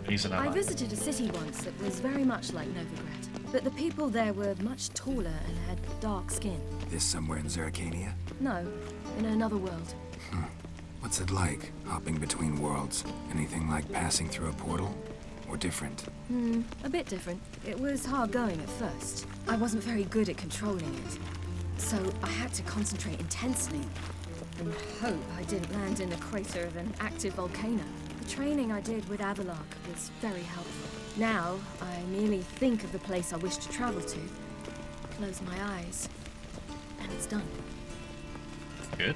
He's an
I
ally.
visited a city once that was very much like Novigrad, but the people there were much taller and had dark skin.
This somewhere in Zeracania?
No, in another world.
What's it like, hopping between worlds? Anything like passing through a portal? Or different?
A bit different. It was hard going at first. I wasn't very good at controlling it, so I had to concentrate intensely and hope I didn't land in the crater of an active volcano. The training I did with Avalark was very helpful. Now, I merely think of the place I wish to travel to, close my eyes, and it's done.
Good.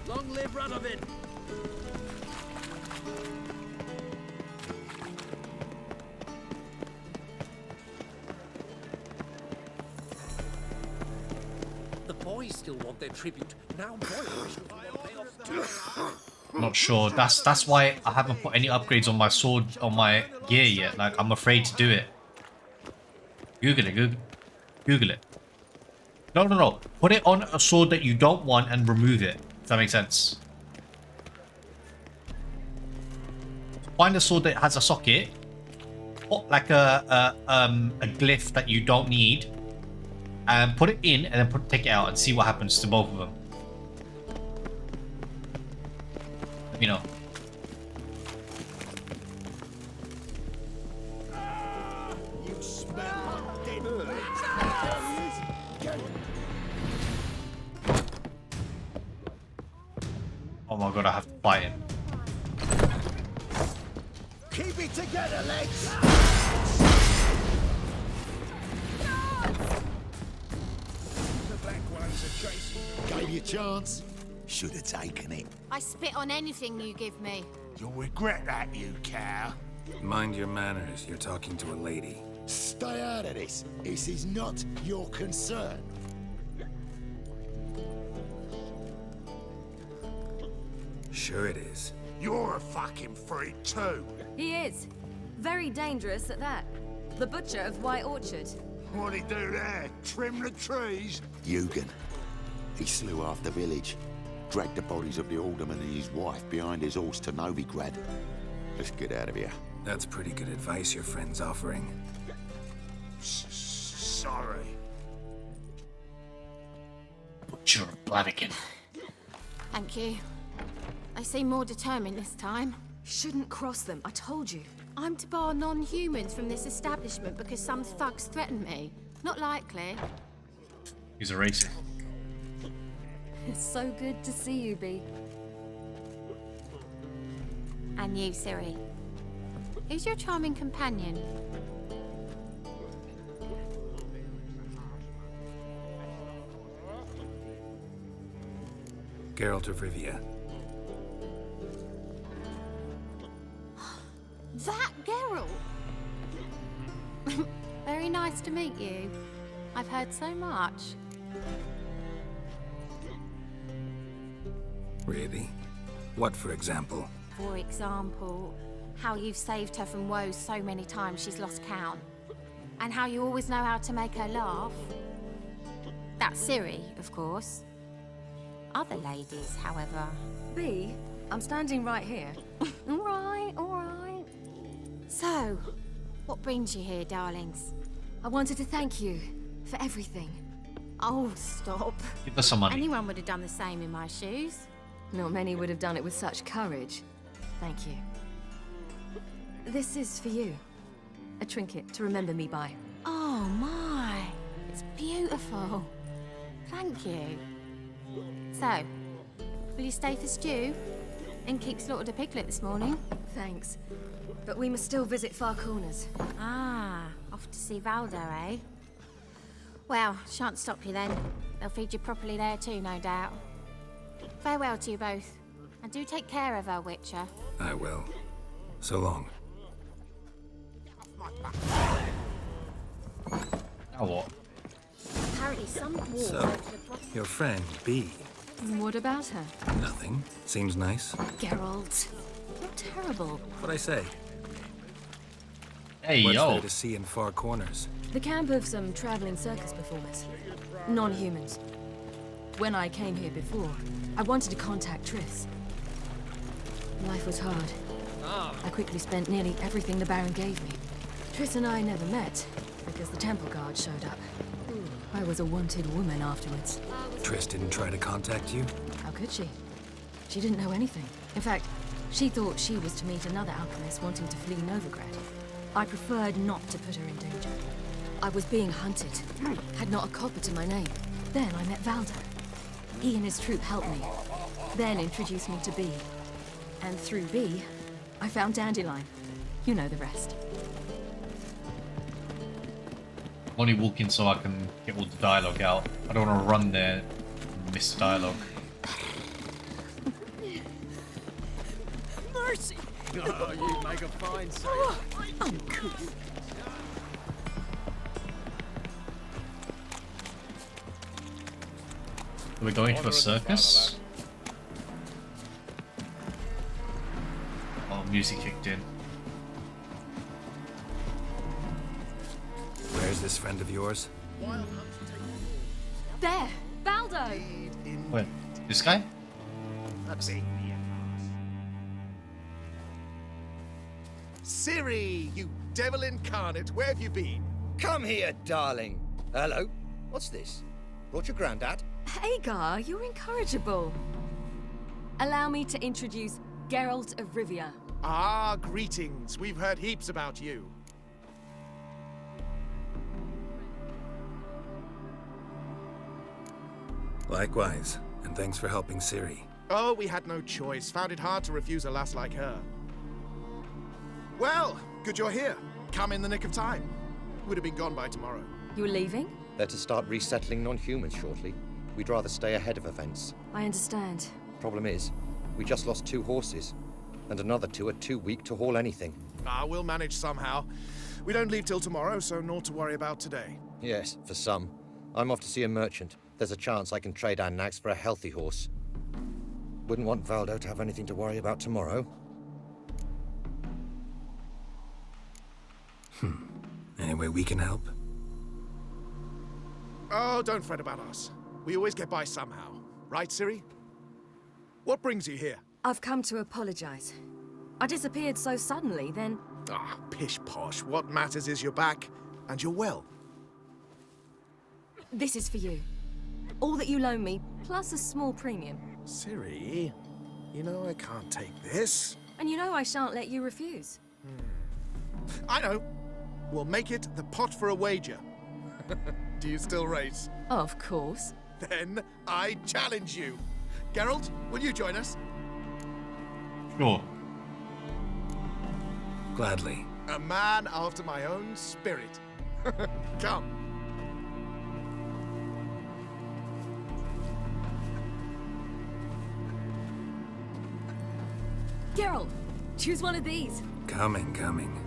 Long live Radovid!
The boys still want their tribute. Now boy officials want pay off too.
Not sure. That's why I haven't put any upgrades on my sword, on my gear yet. Like, I'm afraid to do it. Google it. Google it. No. Put it on a sword that you don't want and remove it. Does that make sense? Find a sword that has a socket. Put like a glyph that you don't need, and put it in, and then take it out and see what happens to both of them. Let me know.
You smell like dead meat.
Oh my god, I have to fight him.
Keep it together, legs!
The black ones are chasing. Gave you a chance. Should have taken it.
I spit on anything you give me.
You'll regret that, you cow.
Mind your manners. You're talking to a lady.
Stay out of this. This is not your concern.
Sure it is.
You're a fucking freak too.
He is. Very dangerous at that. The butcher of White Orchard.
What'd he do there? Trim the trees? Eugen. He slew half the village. Dragged the bodies of the alderman and his wife behind his horse to Novigrad. Let's get out of here.
That's pretty good advice your friend's offering.
Sorry.
Butcher of Blaviken.
Thank you. I seem more determined this time.
Shouldn't cross them, I told you.
I'm to bar non-humans from this establishment because some thugs threaten me. Not likely.
He's a racist.
It's so good to see you, Bee.
And you, Ciri. Who's your charming companion?
Geralt of Rivia.
That Geralt! Very nice to meet you. I've heard so much.
Really? What, for example?
For example, how you've saved her from woes so many times she's lost count. And how you always know how to make her laugh. That's Ciri, of course. Other ladies, however...
Bee, I'm standing right here.
All right. So, what brings you here, darlings?
I wanted to thank you for everything.
Oh, stop.
Give us some money.
Anyone would have done the same in my shoes.
Not many would have done it with such courage. Thank you. This is for you. A trinket to remember me by.
Oh my, it's beautiful. Thank you. So, will you stay for stew? And keep slaughtered a piglet this morning?
Thanks. But we must still visit Far Corners.
Ah, off to see Valdo, eh? Well, shan't stop you then. They'll feed you properly there too, no doubt. Farewell to you both. And do take care of her, Witcher.
I will. So long.
Now what?
Apparently some dwarves
So,
go to the prostitute.
your friend, Bee.
What about her?
Nothing. Seems nice.
Geralt. You're terrible.
What'd I say?
Hey,
What's
yo.
there to see in Far Corners?
The camp of some traveling circus performers. Non-humans. When I came here before, I wanted to contact Triss. Life was hard. I quickly spent nearly everything the Baron gave me. Triss and I never met, because the temple guard showed up. I was a wanted woman afterwards.
Triss didn't try to contact you?
How could she? She didn't know anything. In fact, she thought she was to meet another alchemist wanting to flee Novigrad. I preferred not to put her in danger. I was being hunted. Had not a copper to my name. Then I met Valdo. He and his troop helped me. Then introduced me to Bee. And through Bee, I found Dandelion. You know the rest.
I'm only walking so I can get all the dialogue out. I don't want to run there and miss the dialogue.
Mercy! Oh, you make a fine sailor.
Uncouth.
Are we going to a circus? Oh, music kicked in.
Where's this friend of yours?
There! Baldo!
Wait, this guy?
Ciri, you devil incarnate, where have you been? Come here, darling. Hello. What's this? Brought your granddad?
Hagar, you're incorrigible. Allow me to introduce Geralt of Rivia.
Ah, greetings. We've heard heaps about you.
Likewise, and thanks for helping Ciri.
Oh, we had no choice. Found it hard to refuse a lass like her. Well, good you're here. Come in the nick of time. Would have been gone by tomorrow.
You're leaving?
They're to start resettling non-humans shortly. We'd rather stay ahead of events.
I understand.
Problem is, we just lost 2 horses, and another 2 are too weak to haul anything.
Ah, we'll manage somehow. We don't leave till tomorrow, so naught to worry about today.
Yes, for some. I'm off to see a merchant. There's a chance I can trade our nags for a healthy horse. Wouldn't want Valdo to have anything to worry about tomorrow.
Any way we can help?
Oh, don't fret about us. We always get by somehow. Right, Ciri? What brings you here?
I've come to apologize. I disappeared so suddenly, then...
Ah, pish-posh. What matters is you're back, and you're well.
This is for you. All that you loan me, plus a small premium.
Ciri, you know I can't take this.
And you know I shan't let you refuse.
I know. We'll make it the pot for a wager. Do you still race?
Of course.
Then I challenge you. Geralt, will you join us?
Sure.
Gladly.
A man after my own spirit. Come.
Geralt, choose one of these.
Coming.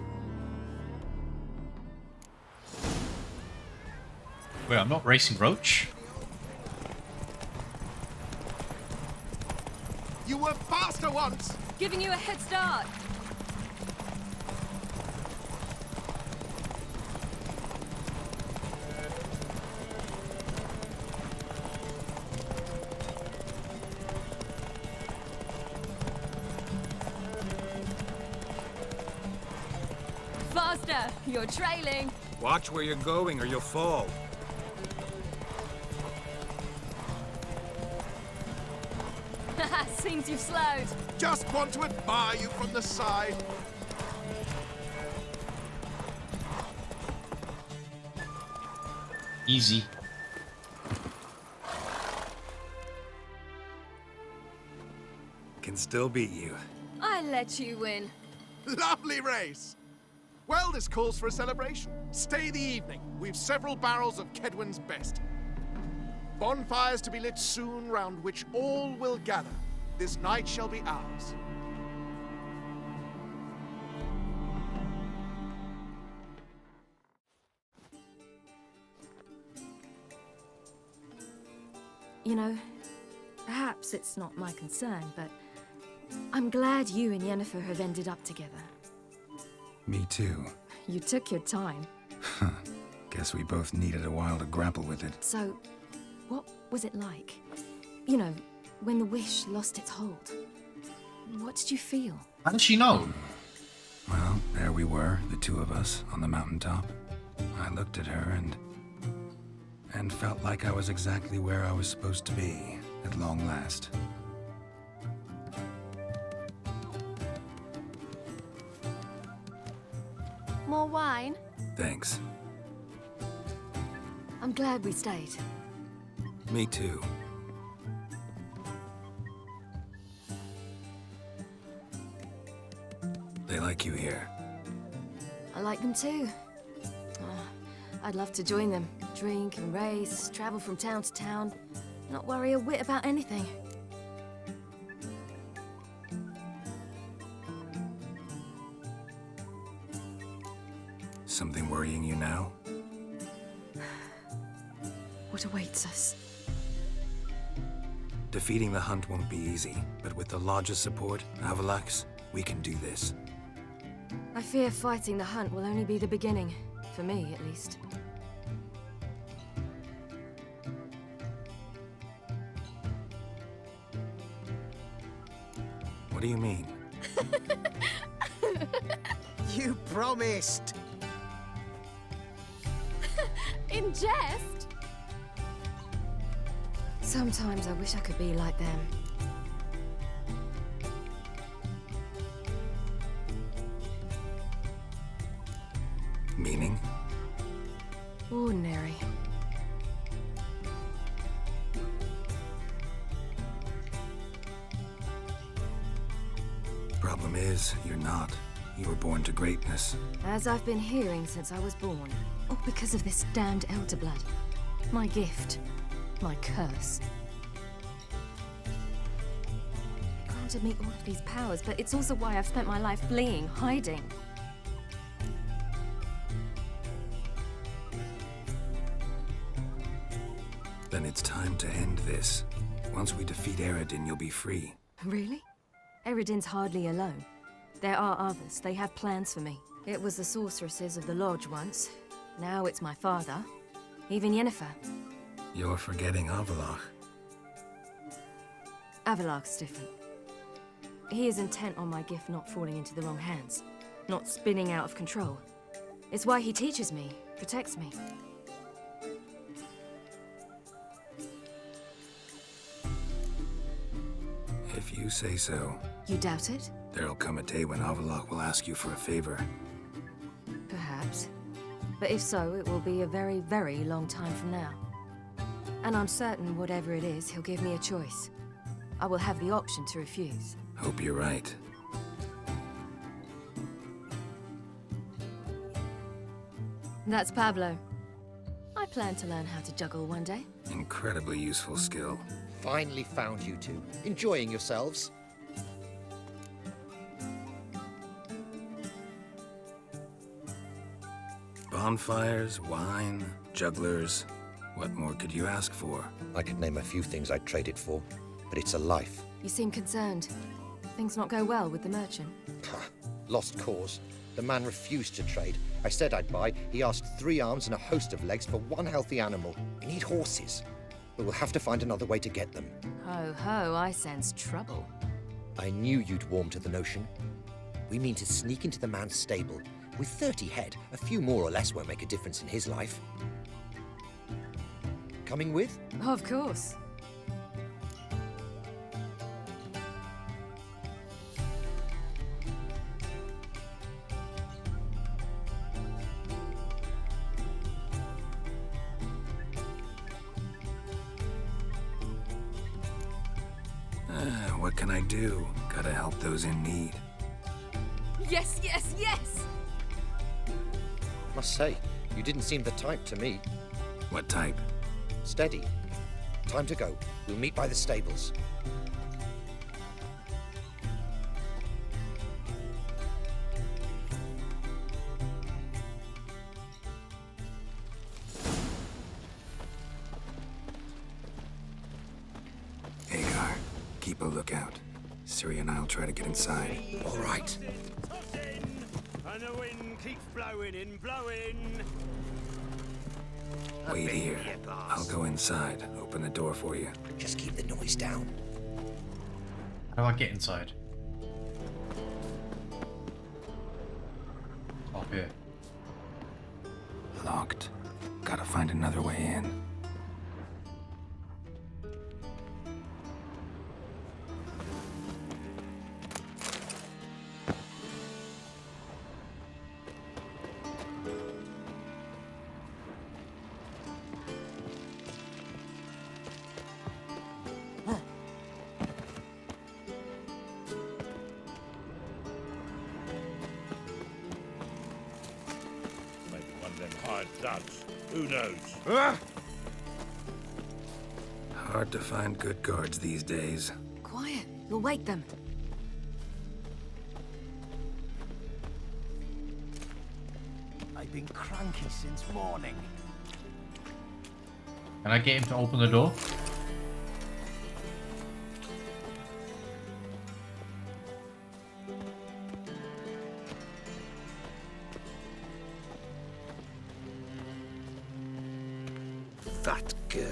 Wait, I'm not racing Roach?
You were faster once!
Giving you a head start. Faster! You're trailing.
Watch where you're going or you'll fall.
Seems you've slowed.
Just want to admire you from the side.
Easy.
Can still beat you.
I let you win.
Lovely race! Well, this calls for a celebration. Stay the evening. We've several barrels of Kedwen's best. Bonfires to be lit soon, round which all will gather. This night shall be ours.
You know, perhaps it's not my concern, but I'm glad you and Yennefer have ended up together.
Me too.
You took your time.
Guess we both needed a while to grapple with it.
So, what was it like? You know, when the wish lost its hold. What did you feel?
How did she know?
Well, there we were, the 2 of us, on the mountaintop. I looked at her and felt like I was exactly where I was supposed to be, at long last.
More wine?
Thanks.
I'm glad we stayed.
Me too. They like you here.
I like them too. I'd love to join them. Drink and race, travel from town to town. Not worry a whit about anything.
Something worrying you now?
What awaits us?
Defeating the hunt won't be easy, but with the Lodge's support, Avalax, we can do this.
I fear fighting the hunt will only be the beginning. For me, at least.
What do you mean?
You promised!
In jest?
Sometimes I wish I could be like them.
Meaning?
Ordinary.
Problem is, you're not. You were born to greatness.
As I've been hearing since I was born. All because of this damned elder blood. My gift. My curse. It granted me all of these powers, but it's also why I've spent my life fleeing, hiding.
Then it's time to end this. Once we defeat Eredin, you'll be free.
Really? Eredin's hardly alone. There are others. They have plans for me. It was the sorceresses of the Lodge once. Now it's my father. Even Yennefer.
You're forgetting Avalach.
Avalach's different. He is intent on my gift not falling into the wrong hands. Not spinning out of control. It's why he teaches me, protects me.
If you say so.
You doubt it?
There'll come a day when Avalach will ask you for a favor.
Perhaps. But if so, it will be a very, very long time from now. And I'm certain whatever it is, he'll give me a choice. I will have the option to refuse.
Hope you're right.
That's Pablo. I plan to learn how to juggle one day.
Incredibly useful skill.
Finally found you two. Enjoying yourselves?
Bonfires, wine, jugglers. What more could you ask for?
I could name a few things I'd trade it for, but it's a life.
You seem concerned. Things not go well with the merchant?
Lost cause. The man refused to trade. I said I'd buy. He asked 3 arms and a host of legs for 1 healthy animal. We need horses. But we'll have to find another way to get them.
Ho ho, I sense trouble.
I knew you'd warm to the notion. We mean to sneak into the man's stable. With 30 head, a few more or less won't make a difference in his life. Coming with?
Of course.
What can I do? Gotta help those in need.
Yes, yes, yes!
Must say, you didn't seem the type to me.
What type?
Steady. Time to go. We'll meet by the stables.
Hagar, keep a lookout. Ciri and I'll try to get inside.
All right.
And the wind keeps blowing and blowing.
Wait here. I'll go inside. Open the door for you.
Just keep the noise down.
How do I get inside? Up here.
Locked. Gotta find another way in.
Maybe one of them hired thugs. Who knows?
Hard to find good guards these days.
Quiet, you'll wake them.
I've been cranky since morning.
Can I get him to open the door?
That girl.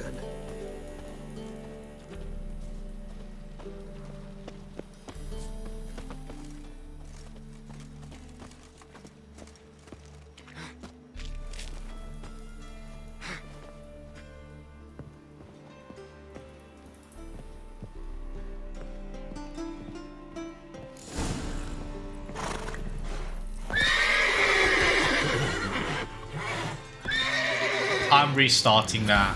I'm restarting that.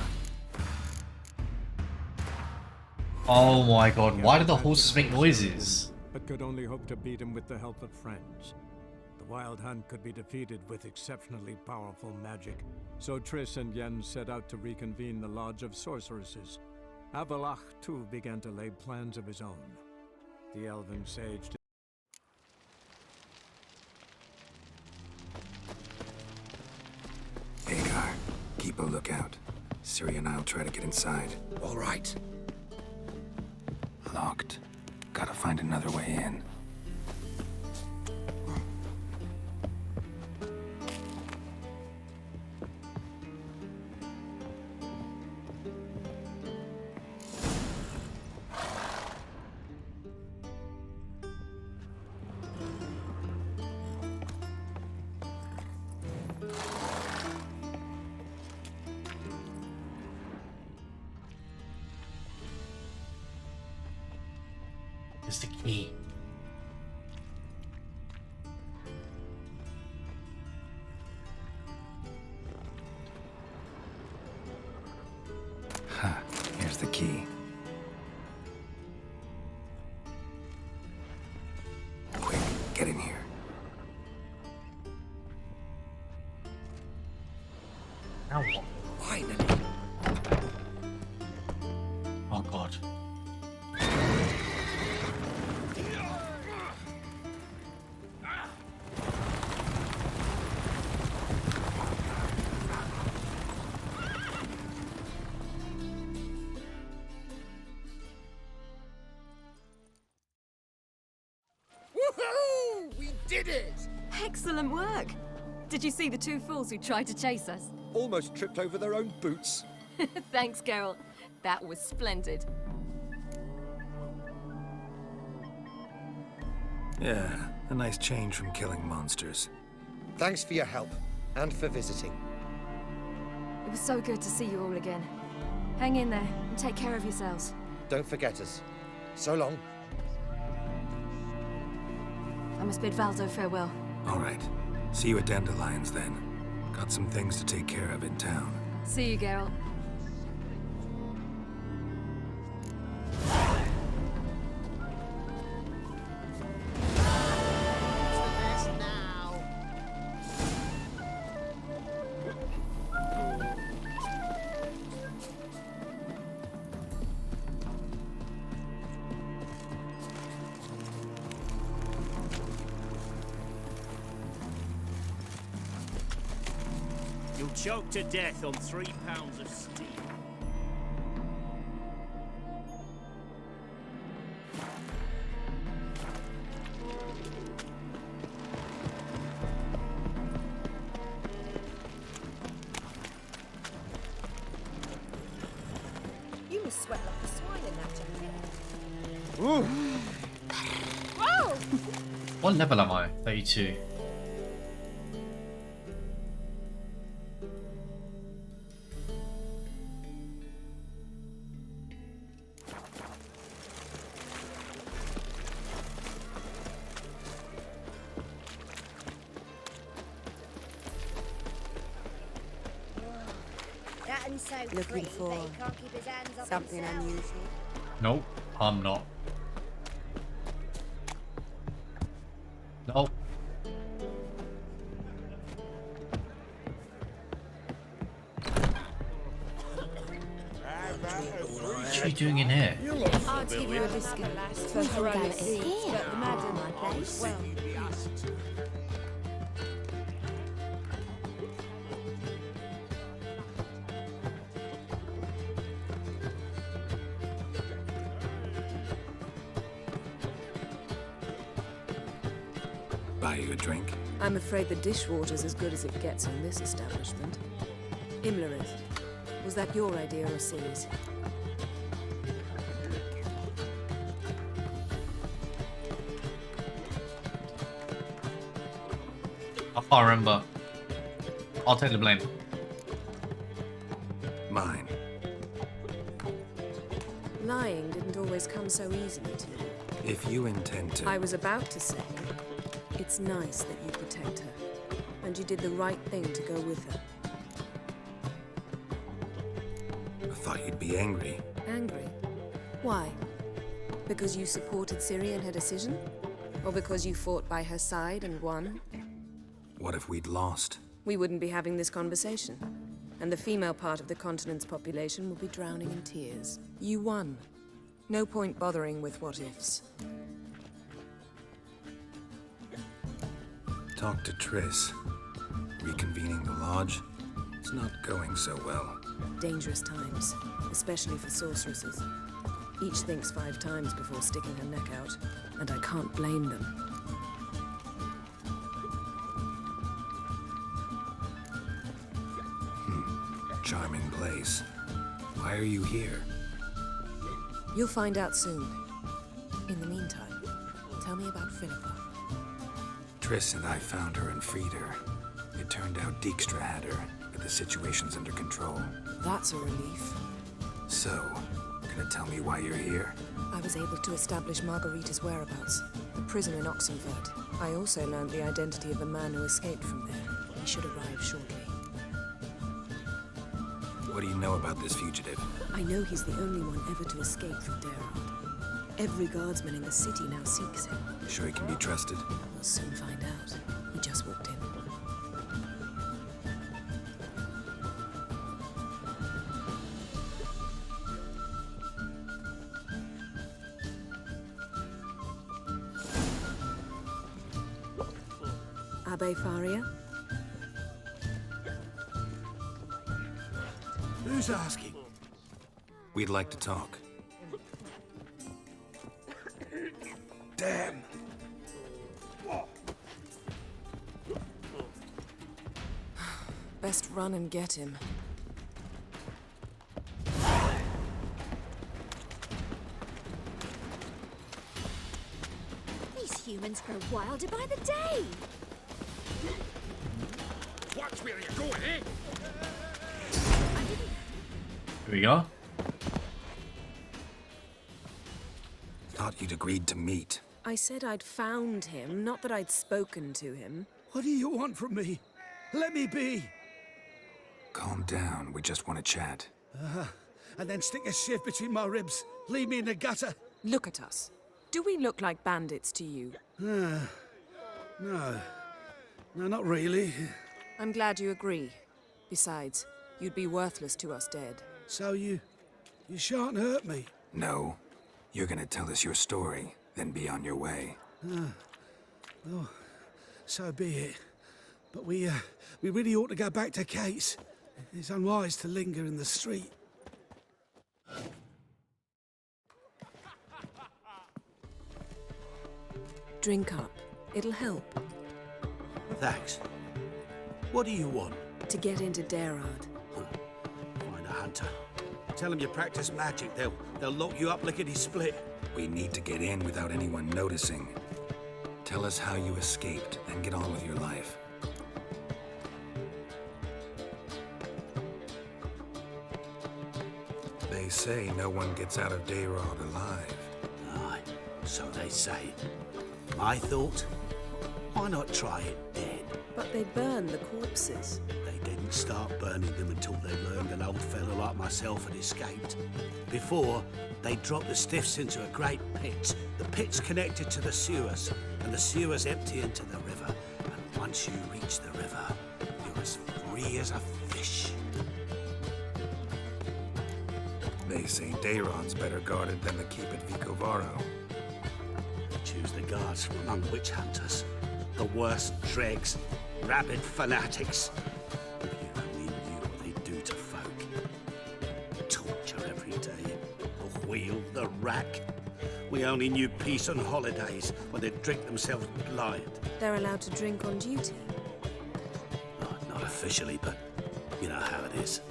Oh my god, why do the horses make noises?
But could only hope to beat him with the help of friends. The Wild Hunt could be defeated with exceptionally powerful magic, so Triss and Yen set out to reconvene the Lodge of Sorceresses. Avalach, too, began to lay plans of his own. The elven sage...
Hagar, keep a lookout. Ciri and I'll try to get inside.
All right.
Locked. Gotta find another way in.
Is the key.
Ha, here's the key. Quick, get in here.
Now what?
Finally.
Oh god.
Woohoo! We did it!
Excellent work! Did you see the two fools who tried to chase us?
Almost tripped over their own boots.
Thanks, Geralt. That was splendid.
Yeah, a nice change from killing monsters.
Thanks for your help, and for visiting.
It was so good to see you all again. Hang in there, and take care of yourselves.
Don't forget us. So long.
I must bid Valdo farewell.
All right. See you at Dandelions then. Got some things to take care of in town.
See you, Geralt.
You'll choke to death on 3 pounds of steel.
You must sweat like a swine in that jacket.
Ooh.
Whoa!
What level am I? 32.
Looking for something unusual?
Nope, I'm not. Nope. What are you doing in here?
I'll give you a biscuit for formality. But the madam, my place. Well,
Buy you a drink?
I'm afraid the dishwater's as good as it gets in this establishment. Imlerith, Was that your idea or Ciri's?
I can't remember. I'll take the blame.
Mine.
Lying didn't always come so easily to you.
If you intend to...
I was about to say, it's nice that you protect her. And you did the right thing to go with her.
I thought you'd be angry.
Angry? Why? Because you supported Ciri in her decision? Or because you fought by her side and won?
What if we'd lost?
We wouldn't be having this conversation. And the female part of the continent's population would be drowning in tears. You won. No point bothering with what-ifs.
Talk to Triss. Reconvening the lodge. It's not going so well.
Dangerous times, especially for sorceresses. Each thinks 5 times before sticking her neck out, and I can't blame them.
Charming place. Why are you here?
You'll find out soon. In the meantime, tell me about Philippa.
Triss and I found her and freed her. It turned out Dijkstra had her, but the situation's under control.
That's a relief.
So, gonna tell me why you're here?
I was able to establish Margarita's whereabouts, the prison in Oxenfurt. I also learned the identity of the man who escaped from there. He should arrive shortly.
What do you know about this fugitive?
I know he's the only one ever to escape from Geralt. Every guardsman in the city now seeks him.
Sure he can be trusted?
We'll soon find out. He just walked in. Abbe Faria?
Who's asking?
We'd like to talk.
Damn.
Best run and get him.
These humans grow wilder by the day.
Watch where you're going, eh?
Here we go.
Thought you'd agreed to meet.
I said I'd found him, not that I'd spoken to him.
What do you want from me? Let me be.
Calm down, we just want to chat.
And then stick a sieve between my ribs. Leave me in the gutter.
Look at us. Do we look like bandits to you?
No. No, not really.
I'm glad you agree. Besides, you'd be worthless to us dead.
So you shan't hurt me?
No. You're gonna tell us your story, then be on your way.
Oh, so be it. But we really ought to go back to Kate's. It's unwise to linger in the street.
Drink up. It'll help.
Thanks. What do you want?
To get into Derard.
Find a hunter. Tell them you practice magic. They'll lock you up lickety-split.
We need to get in without anyone noticing. Tell us how you escaped, then get on with your life. They say no one gets out of Derard alive.
Aye, so they say. My thought? Why not try it dead?
But they burn the corpses.
They didn't start burning them until they learned an old fellow like myself had escaped. Before, they dropped the stiffs into a great pit. The pit's connected to the sewers, and the sewers empty into the river. And once you reach the river, you're as free as a fish.
They say Dayron's better guarded than the keep at Vicovaro.
Choose the guards from among witch hunters. The worst dregs, rabid fanatics. If you only knew what they do to folk. Torture every day. The wheel, the rack. We only knew peace on holidays when they'd drink themselves blind.
They're allowed to drink on duty?
Not officially, but you know how it is.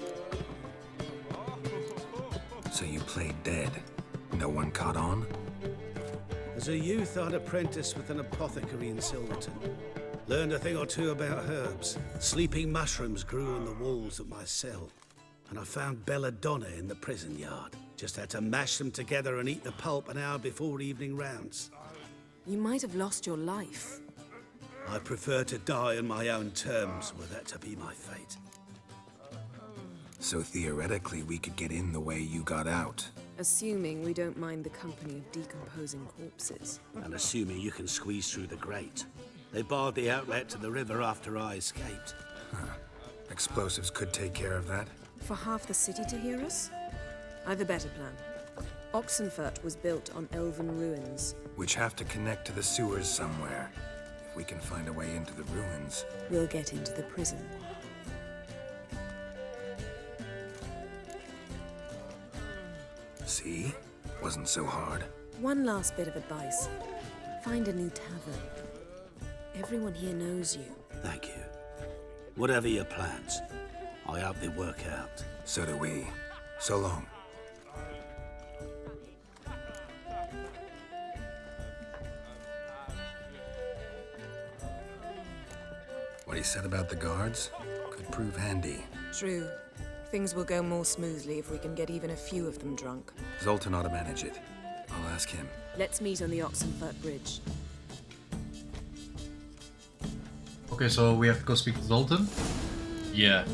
So you played dead. No one caught on?
As a youth, I'd apprenticed with an apothecary in Silverton. Learned a thing or two about herbs. Sleeping mushrooms grew on the walls of my cell. And I found belladonna in the prison yard. Just had to mash them together and eat the pulp an hour before evening rounds.
You might have lost your life.
I prefer to die on my own terms, were that to be my fate.
So theoretically, we could get in the way you got out.
Assuming we don't mind the company of decomposing corpses.
And assuming you can squeeze through the grate. They barred the outlet to the river after I escaped.
Huh. Explosives could take care of that.
For half the city to hear us? I've a better plan. Oxenfurt was built on elven ruins.
Which have to connect to the sewers somewhere. If we can find a way into the ruins.
We'll get into the prison.
See? Wasn't so hard.
One last bit of advice. Find a new tavern. Everyone here knows you.
Thank you. Whatever your plans, I hope they work out.
So do we. So long. What he said about the guards could prove handy.
True. Things will go more smoothly if we can get even a few of them drunk.
Zoltan ought to manage it. I'll ask him.
Let's meet on the Oxenfurt Bridge.
Okay, so we have to go speak to Zoltan? Yeah.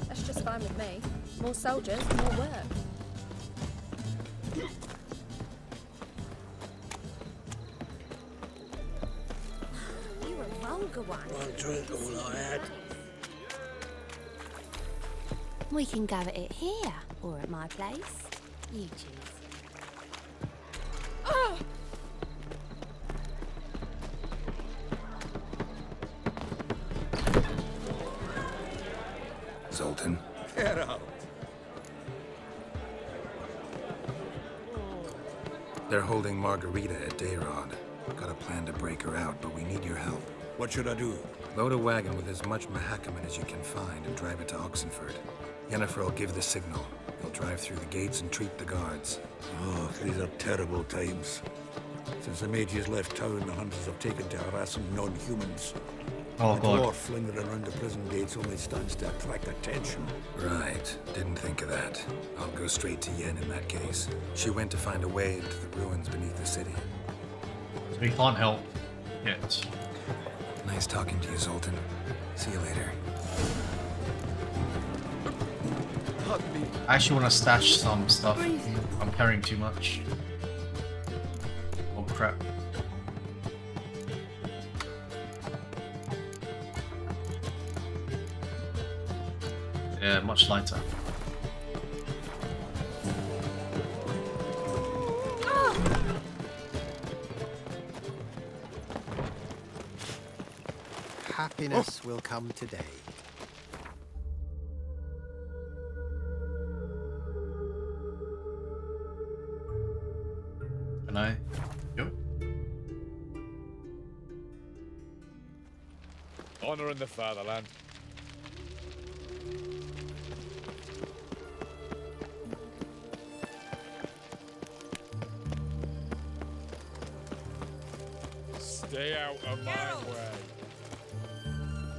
That's just fine with me. More soldiers, more work. You a vulgar one.
One drink all I had.
We can go at it here, or at my place. You choose.
Zoltan.
Get out.
They're holding Margarita at Dayrod. Got a plan to break her out, but we need your help.
What should I do?
Load a wagon with as much Mahakaman as you can find and drive it to Oxenfurt. Yennefer will give the signal. He'll drive through the gates and treat the guards.
Oh, these are terrible times. Since the mages left town, the hunters have taken to harassing non-humans.
Oh,
the
God.
dwarf lingering around the prison gates only stands to attract attention.
Right. Didn't think of that. I'll go straight to Yen in that case. She went to find a way into the ruins beneath the city.
So we can't help yet.
Nice talking to you, Zoltan. See you later.
I actually want to stash some stuff. I'm carrying too much. Oh crap. Yeah, much lighter.
Happiness will come today.
Can I? Go.
Honor in the fatherland. Stay out of my way.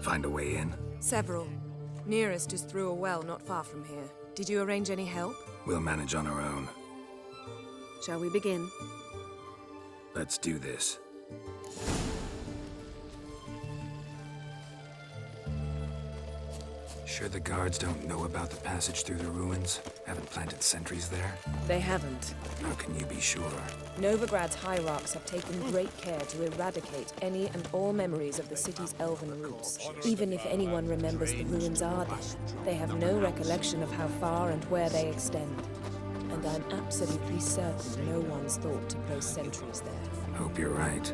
Find a way in?
Several. Nearest is through a well not far from here. Did you arrange any help?
We'll manage on our own.
Shall we begin?
Let's do this. Sure the guards don't know about the passage through the ruins? Haven't planted sentries there?
They haven't.
How can you be sure?
Novigrad's hierarchs have taken great care to eradicate any and all memories of the city's elven roots. Even if anyone remembers the ruins are there, they have no recollection of how far and where they extend. And I'm absolutely certain no one's thought to place sentries there.
Hope you're right.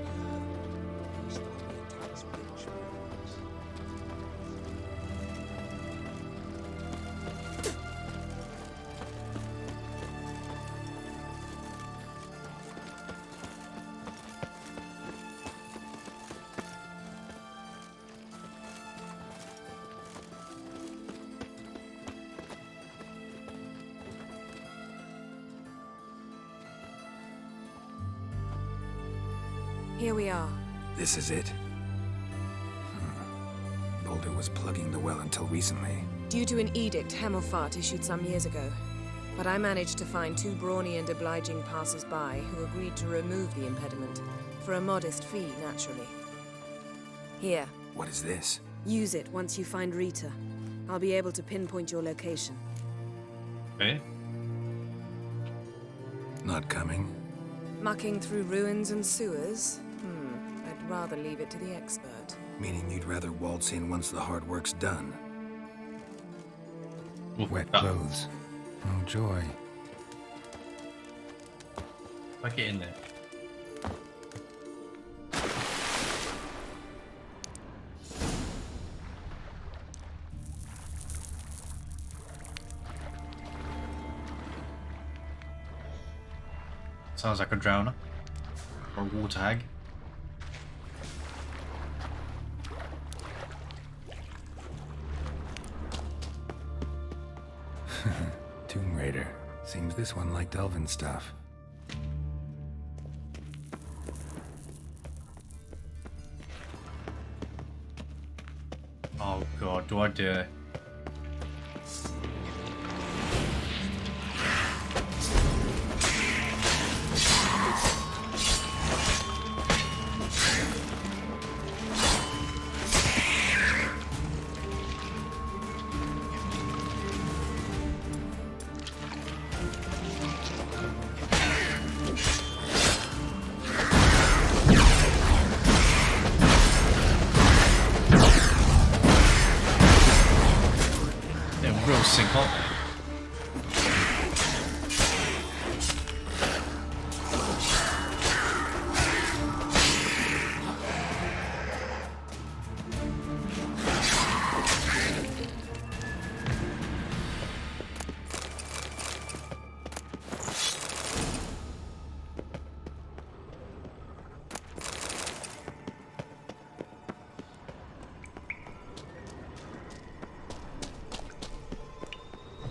Here we are.
This is it? Boulder was plugging the well until recently.
Due to an edict Hemmelfart issued some years ago. But I managed to find 2 brawny and obliging passers-by who agreed to remove the impediment. For a modest fee, naturally. Here.
What is this?
Use it once you find Rita. I'll be able to pinpoint your location.
Okay.
Not coming.
Mucking through ruins and sewers? I'd rather leave it to the expert.
Meaning you'd rather waltz in once the hard work's done. Wet
Ah.
clothes. Oh, joy.
Like it in there. Sounds like a drowner. Or a water hag.
Tomb Raider. Seems this one liked elven stuff.
Oh god, do I dare? Real sync up.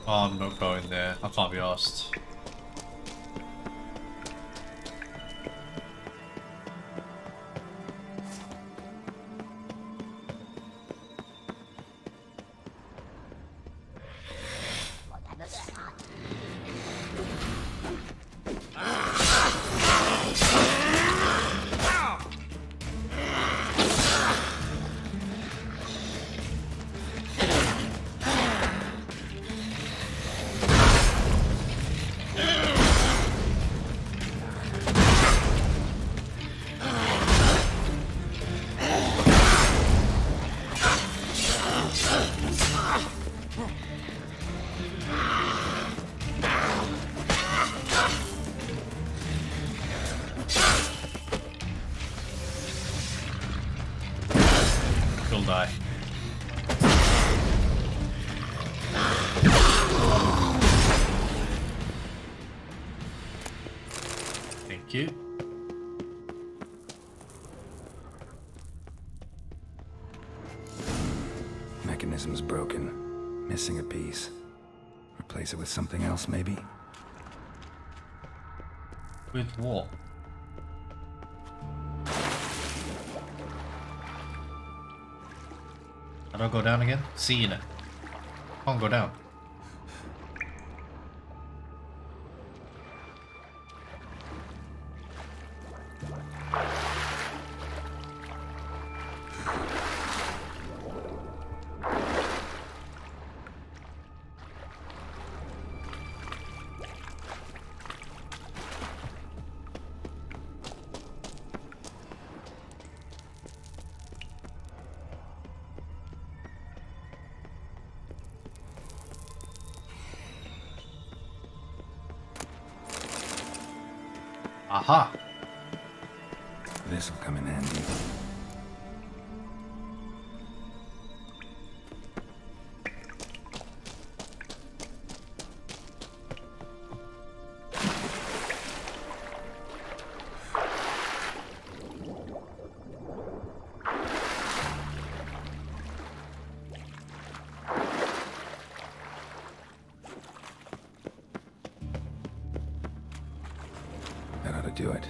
Oh, I'm not going there. I can't be asked. You'll die. Thank you.
Mechanism's broken. Missing a piece. Replace it with something else, maybe?
With what? How do I go down again? See you now. Can't go down. Aha!
This'll come in handy. That ought to do it.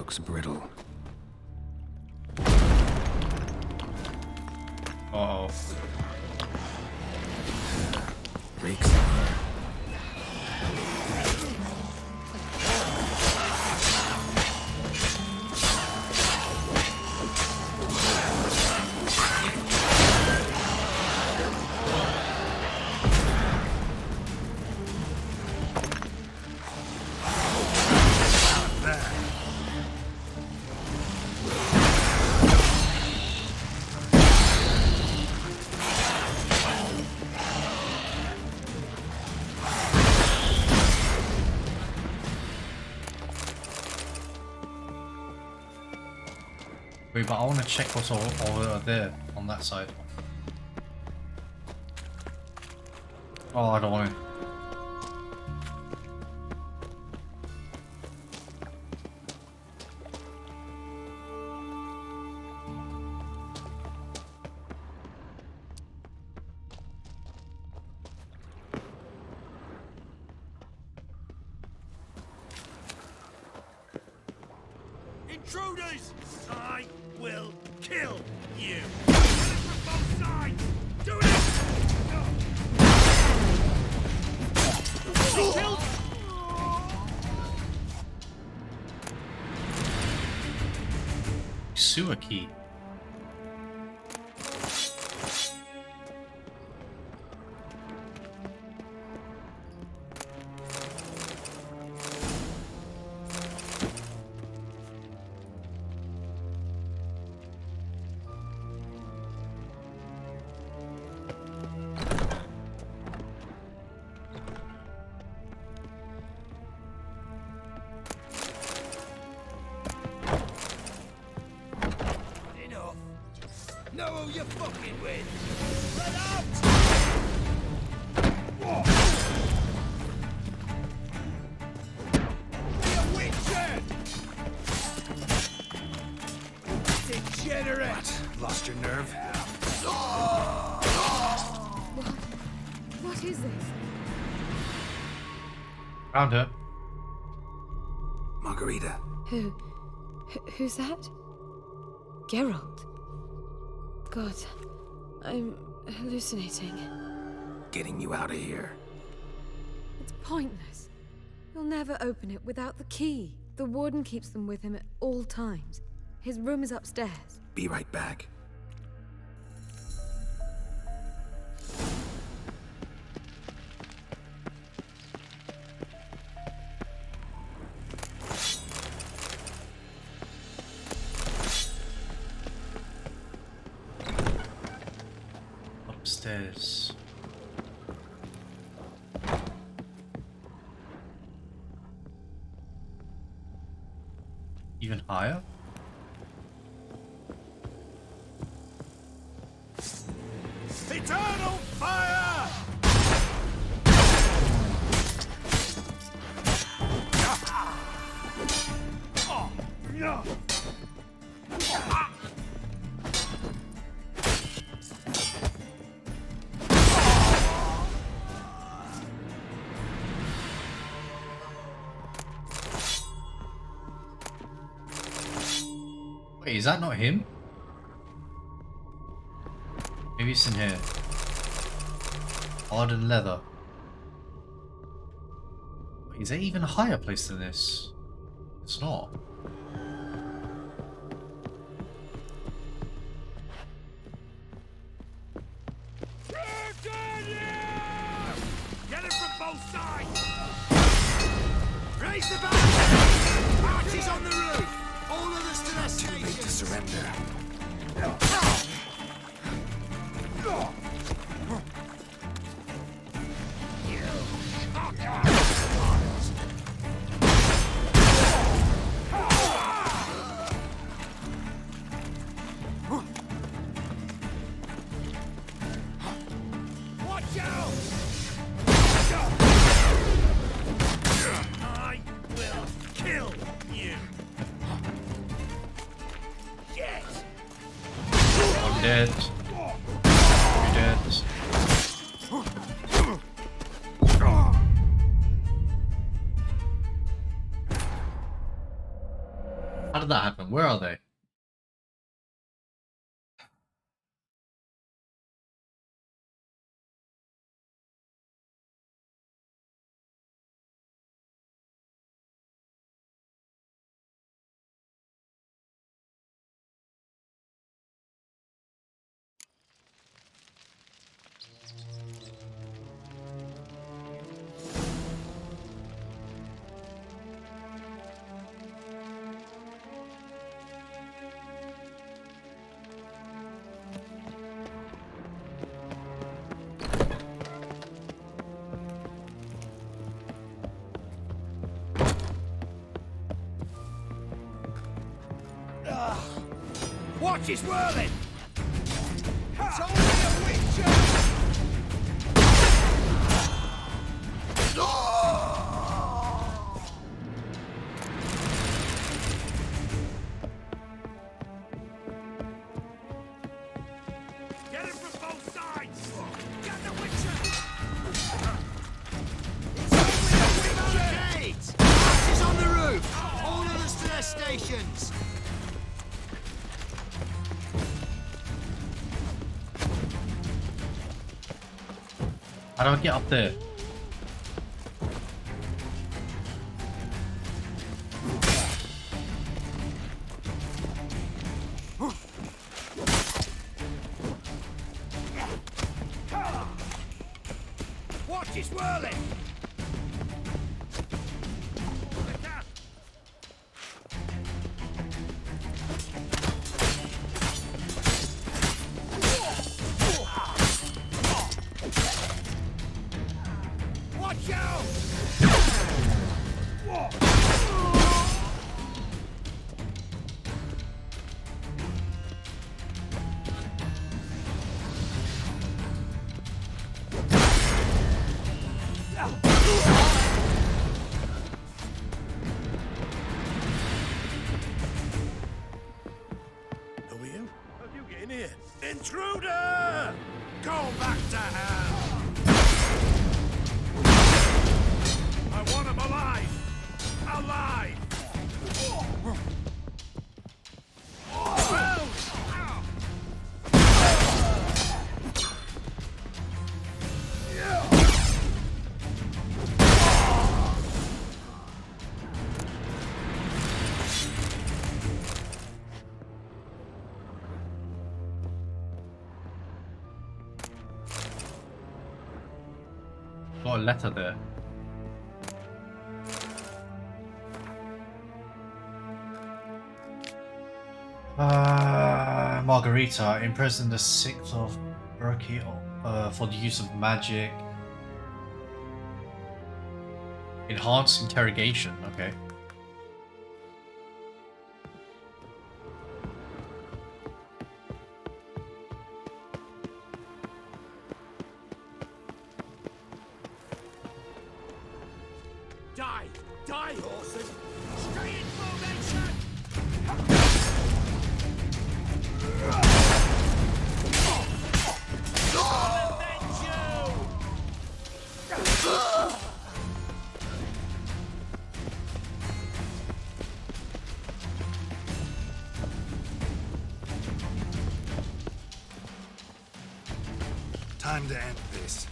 looks brittle.
Uh-oh.
Reeks of her.
Wait, but I want to check what's all over there on that side. Oh, I don't want to.
Intruders! I will kill you! From both sides! Do it! Kill!
Sewer key.
Know who you're fucking with! Let out! Be a witcher! Degenerate!
What? Lost your nerve?
What is this?
Found her.
Margarita.
Who's that? Geralt. God, I'm hallucinating.
Getting you out of here.
It's pointless. He'll never open it without the key. The warden keeps them with him at all times. His room is upstairs.
Be right back.
Upstairs. Even higher?
Eternal fire!
Wait, is that not him? Maybe it's in here. Hardened leather. Wait, is there even a higher place than this? It's not.
Get it from both sides! Raise the banner! Archers on the roof! All of us to their
Too late to
stations!
surrender.
Watch out! I will kill you! Get!
I'm dead. You're dead. I How did that happen? Where are they?
Watch is whirling!
It's only a witcher!
Get him from both sides! Get the witcher!
Gate! Axes on the roof! All others to their stations!
How do I get up there?
Watch is whirling! Watch out!
Who are you? How'd you get in here? Intruder! Go back to hell! I want him alive! Alive!
Got a letter there. Margarita imprisoned the 6th of Berkey for the use of magic. Enhanced interrogation, okay.
Die! Die, Orson! Stay in formation! I'll avenge you!
Time to end this.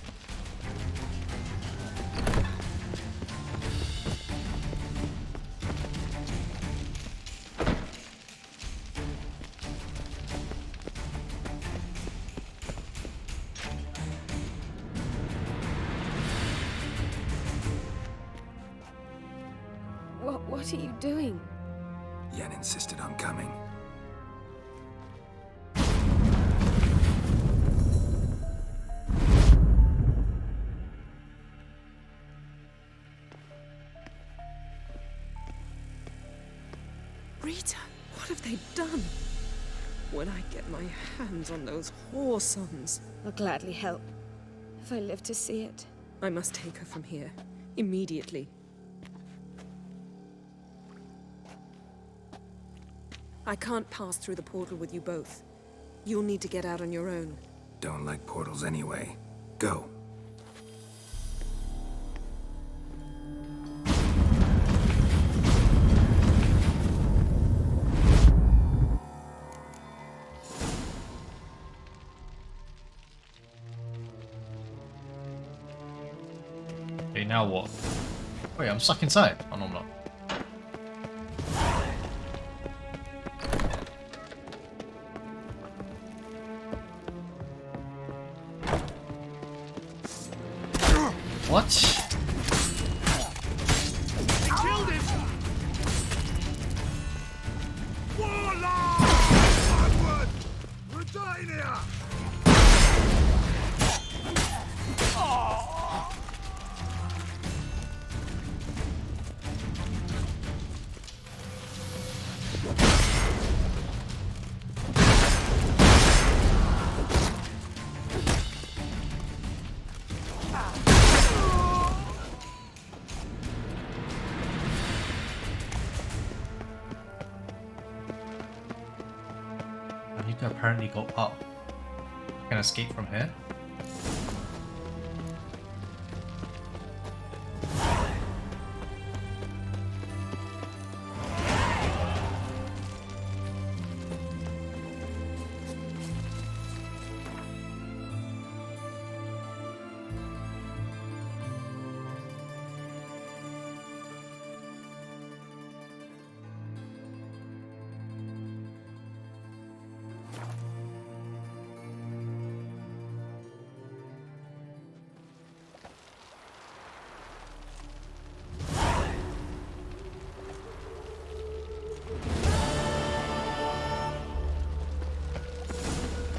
What are you doing?
Yen insisted on coming.
Rita, what have they done? When I get my hands on those whore sons, I'll gladly help. If I live to see it, I must take her from here. Immediately. I can't pass through the portal with you both. You'll need to get out on your own.
Don't like portals anyway. Go.
Okay, now what? Wait, I'm stuck inside. Oh no, I'm not. What?
He killed him! Warlord! Onward! Redania!
I need to apparently go up. Can I escape from here?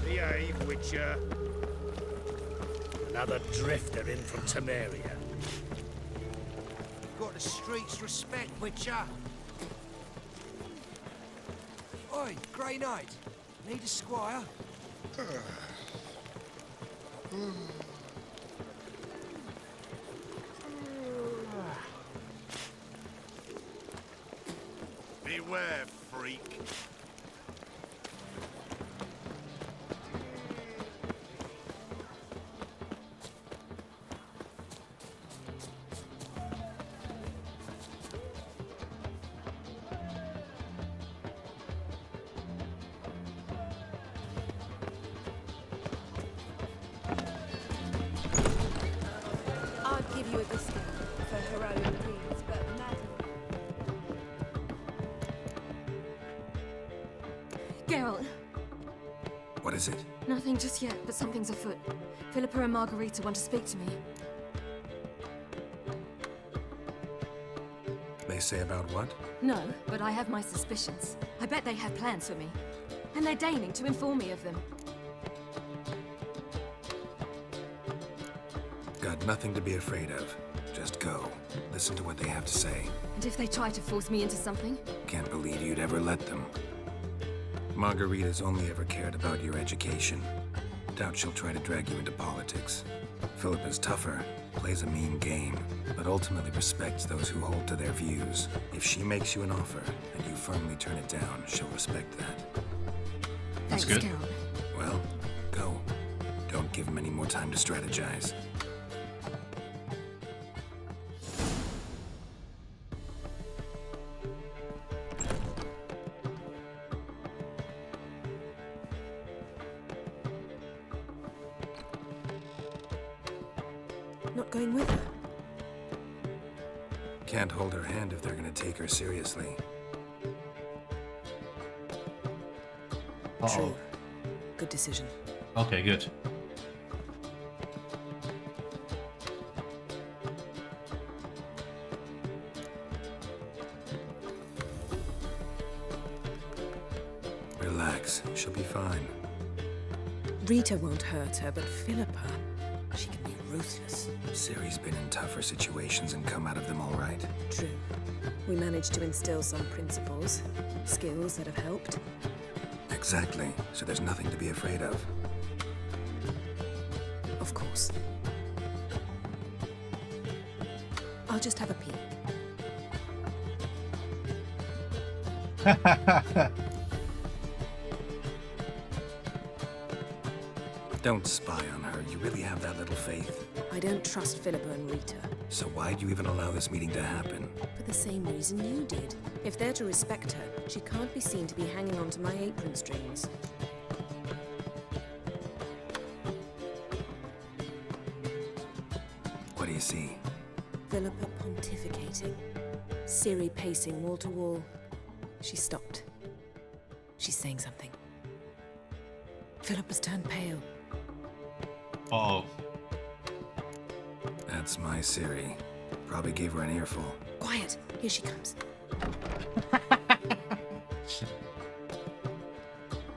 Behave, Witcher. Another drifter in from Temeria.
Got the streets respect, Witcher. Oi, Grey Knight. Need a squire?
Beware, freak.
I'd give you a biscuit for heroic deeds, but madam.
Geralt,
What is it?
nothing just yet, but something's afoot. Philippa and Margarita want to speak to me.
They say about what?
No, but I have my suspicions. I bet they have plans for me. And they're deigning to inform me of them.
Got nothing to be afraid of. Just go. Listen to what they have to say.
And if they try to force me into something?
Can't believe you'd ever let them. Margarita's only ever cared about your education. Doubt she'll try to drag you into politics. Philippa's tougher, plays a mean game, but ultimately respects those who hold to their views. If she makes you an offer, and you firmly turn it down, she'll respect that.
That's
Thanks,
good.
Geralt.
Well, go. Don't give him any more time to strategize.
Not going with her?
Can't hold her hand if they're gonna take her seriously.
True. Good decision.
Okay, good.
Relax, she'll be fine.
Rita won't hurt her, but Philippa, she can be ruthless.
Ciri's been in tougher situations and come out of them all right.
True. We managed to instill some principles, skills that have helped.
Exactly, so there's nothing to be afraid of.
Of course. I'll just have a peek.
Don't spy on her. You really have that little faith.
I don't trust Philippa and Rita.
So why'd you even allow this meeting to happen?
For the same reason you did. If they're to respect her, she can't be seen to be hanging on to my apron strings.
What do you see?
Philippa pontificating. Ciri pacing wall to wall. She stopped. She's saying something. Philippa's turned pale.
Uh-oh.
That's my Ciri. Probably gave her an earful.
Quiet! Here she comes.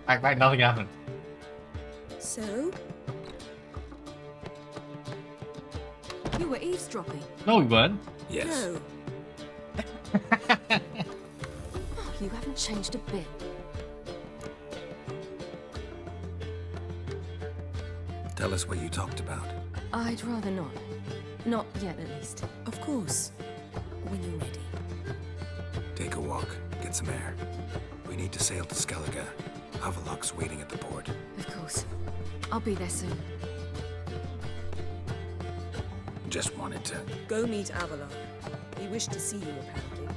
Back, nothing happened.
So? You were eavesdropping?
No, we weren't.
Yes.
No. Oh, you haven't changed a bit.
Tell us what you talked about.
I'd rather not. Not yet, at least.
Of course. When you're ready.
Take a walk. Get some air. We need to sail to Skellige. Havelock's waiting at the port.
Of course. I'll be there soon.
Just wanted to...
Go meet Avalon. He wished to see you, apparently.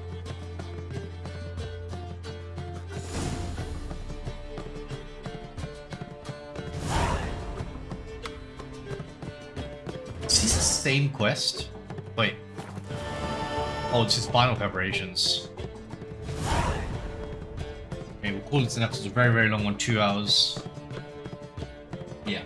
Is this the same quest? Wait. Oh, it's his final preparations. Okay, we'll call this an episode. A very, very long one, 2 hours. Yeah.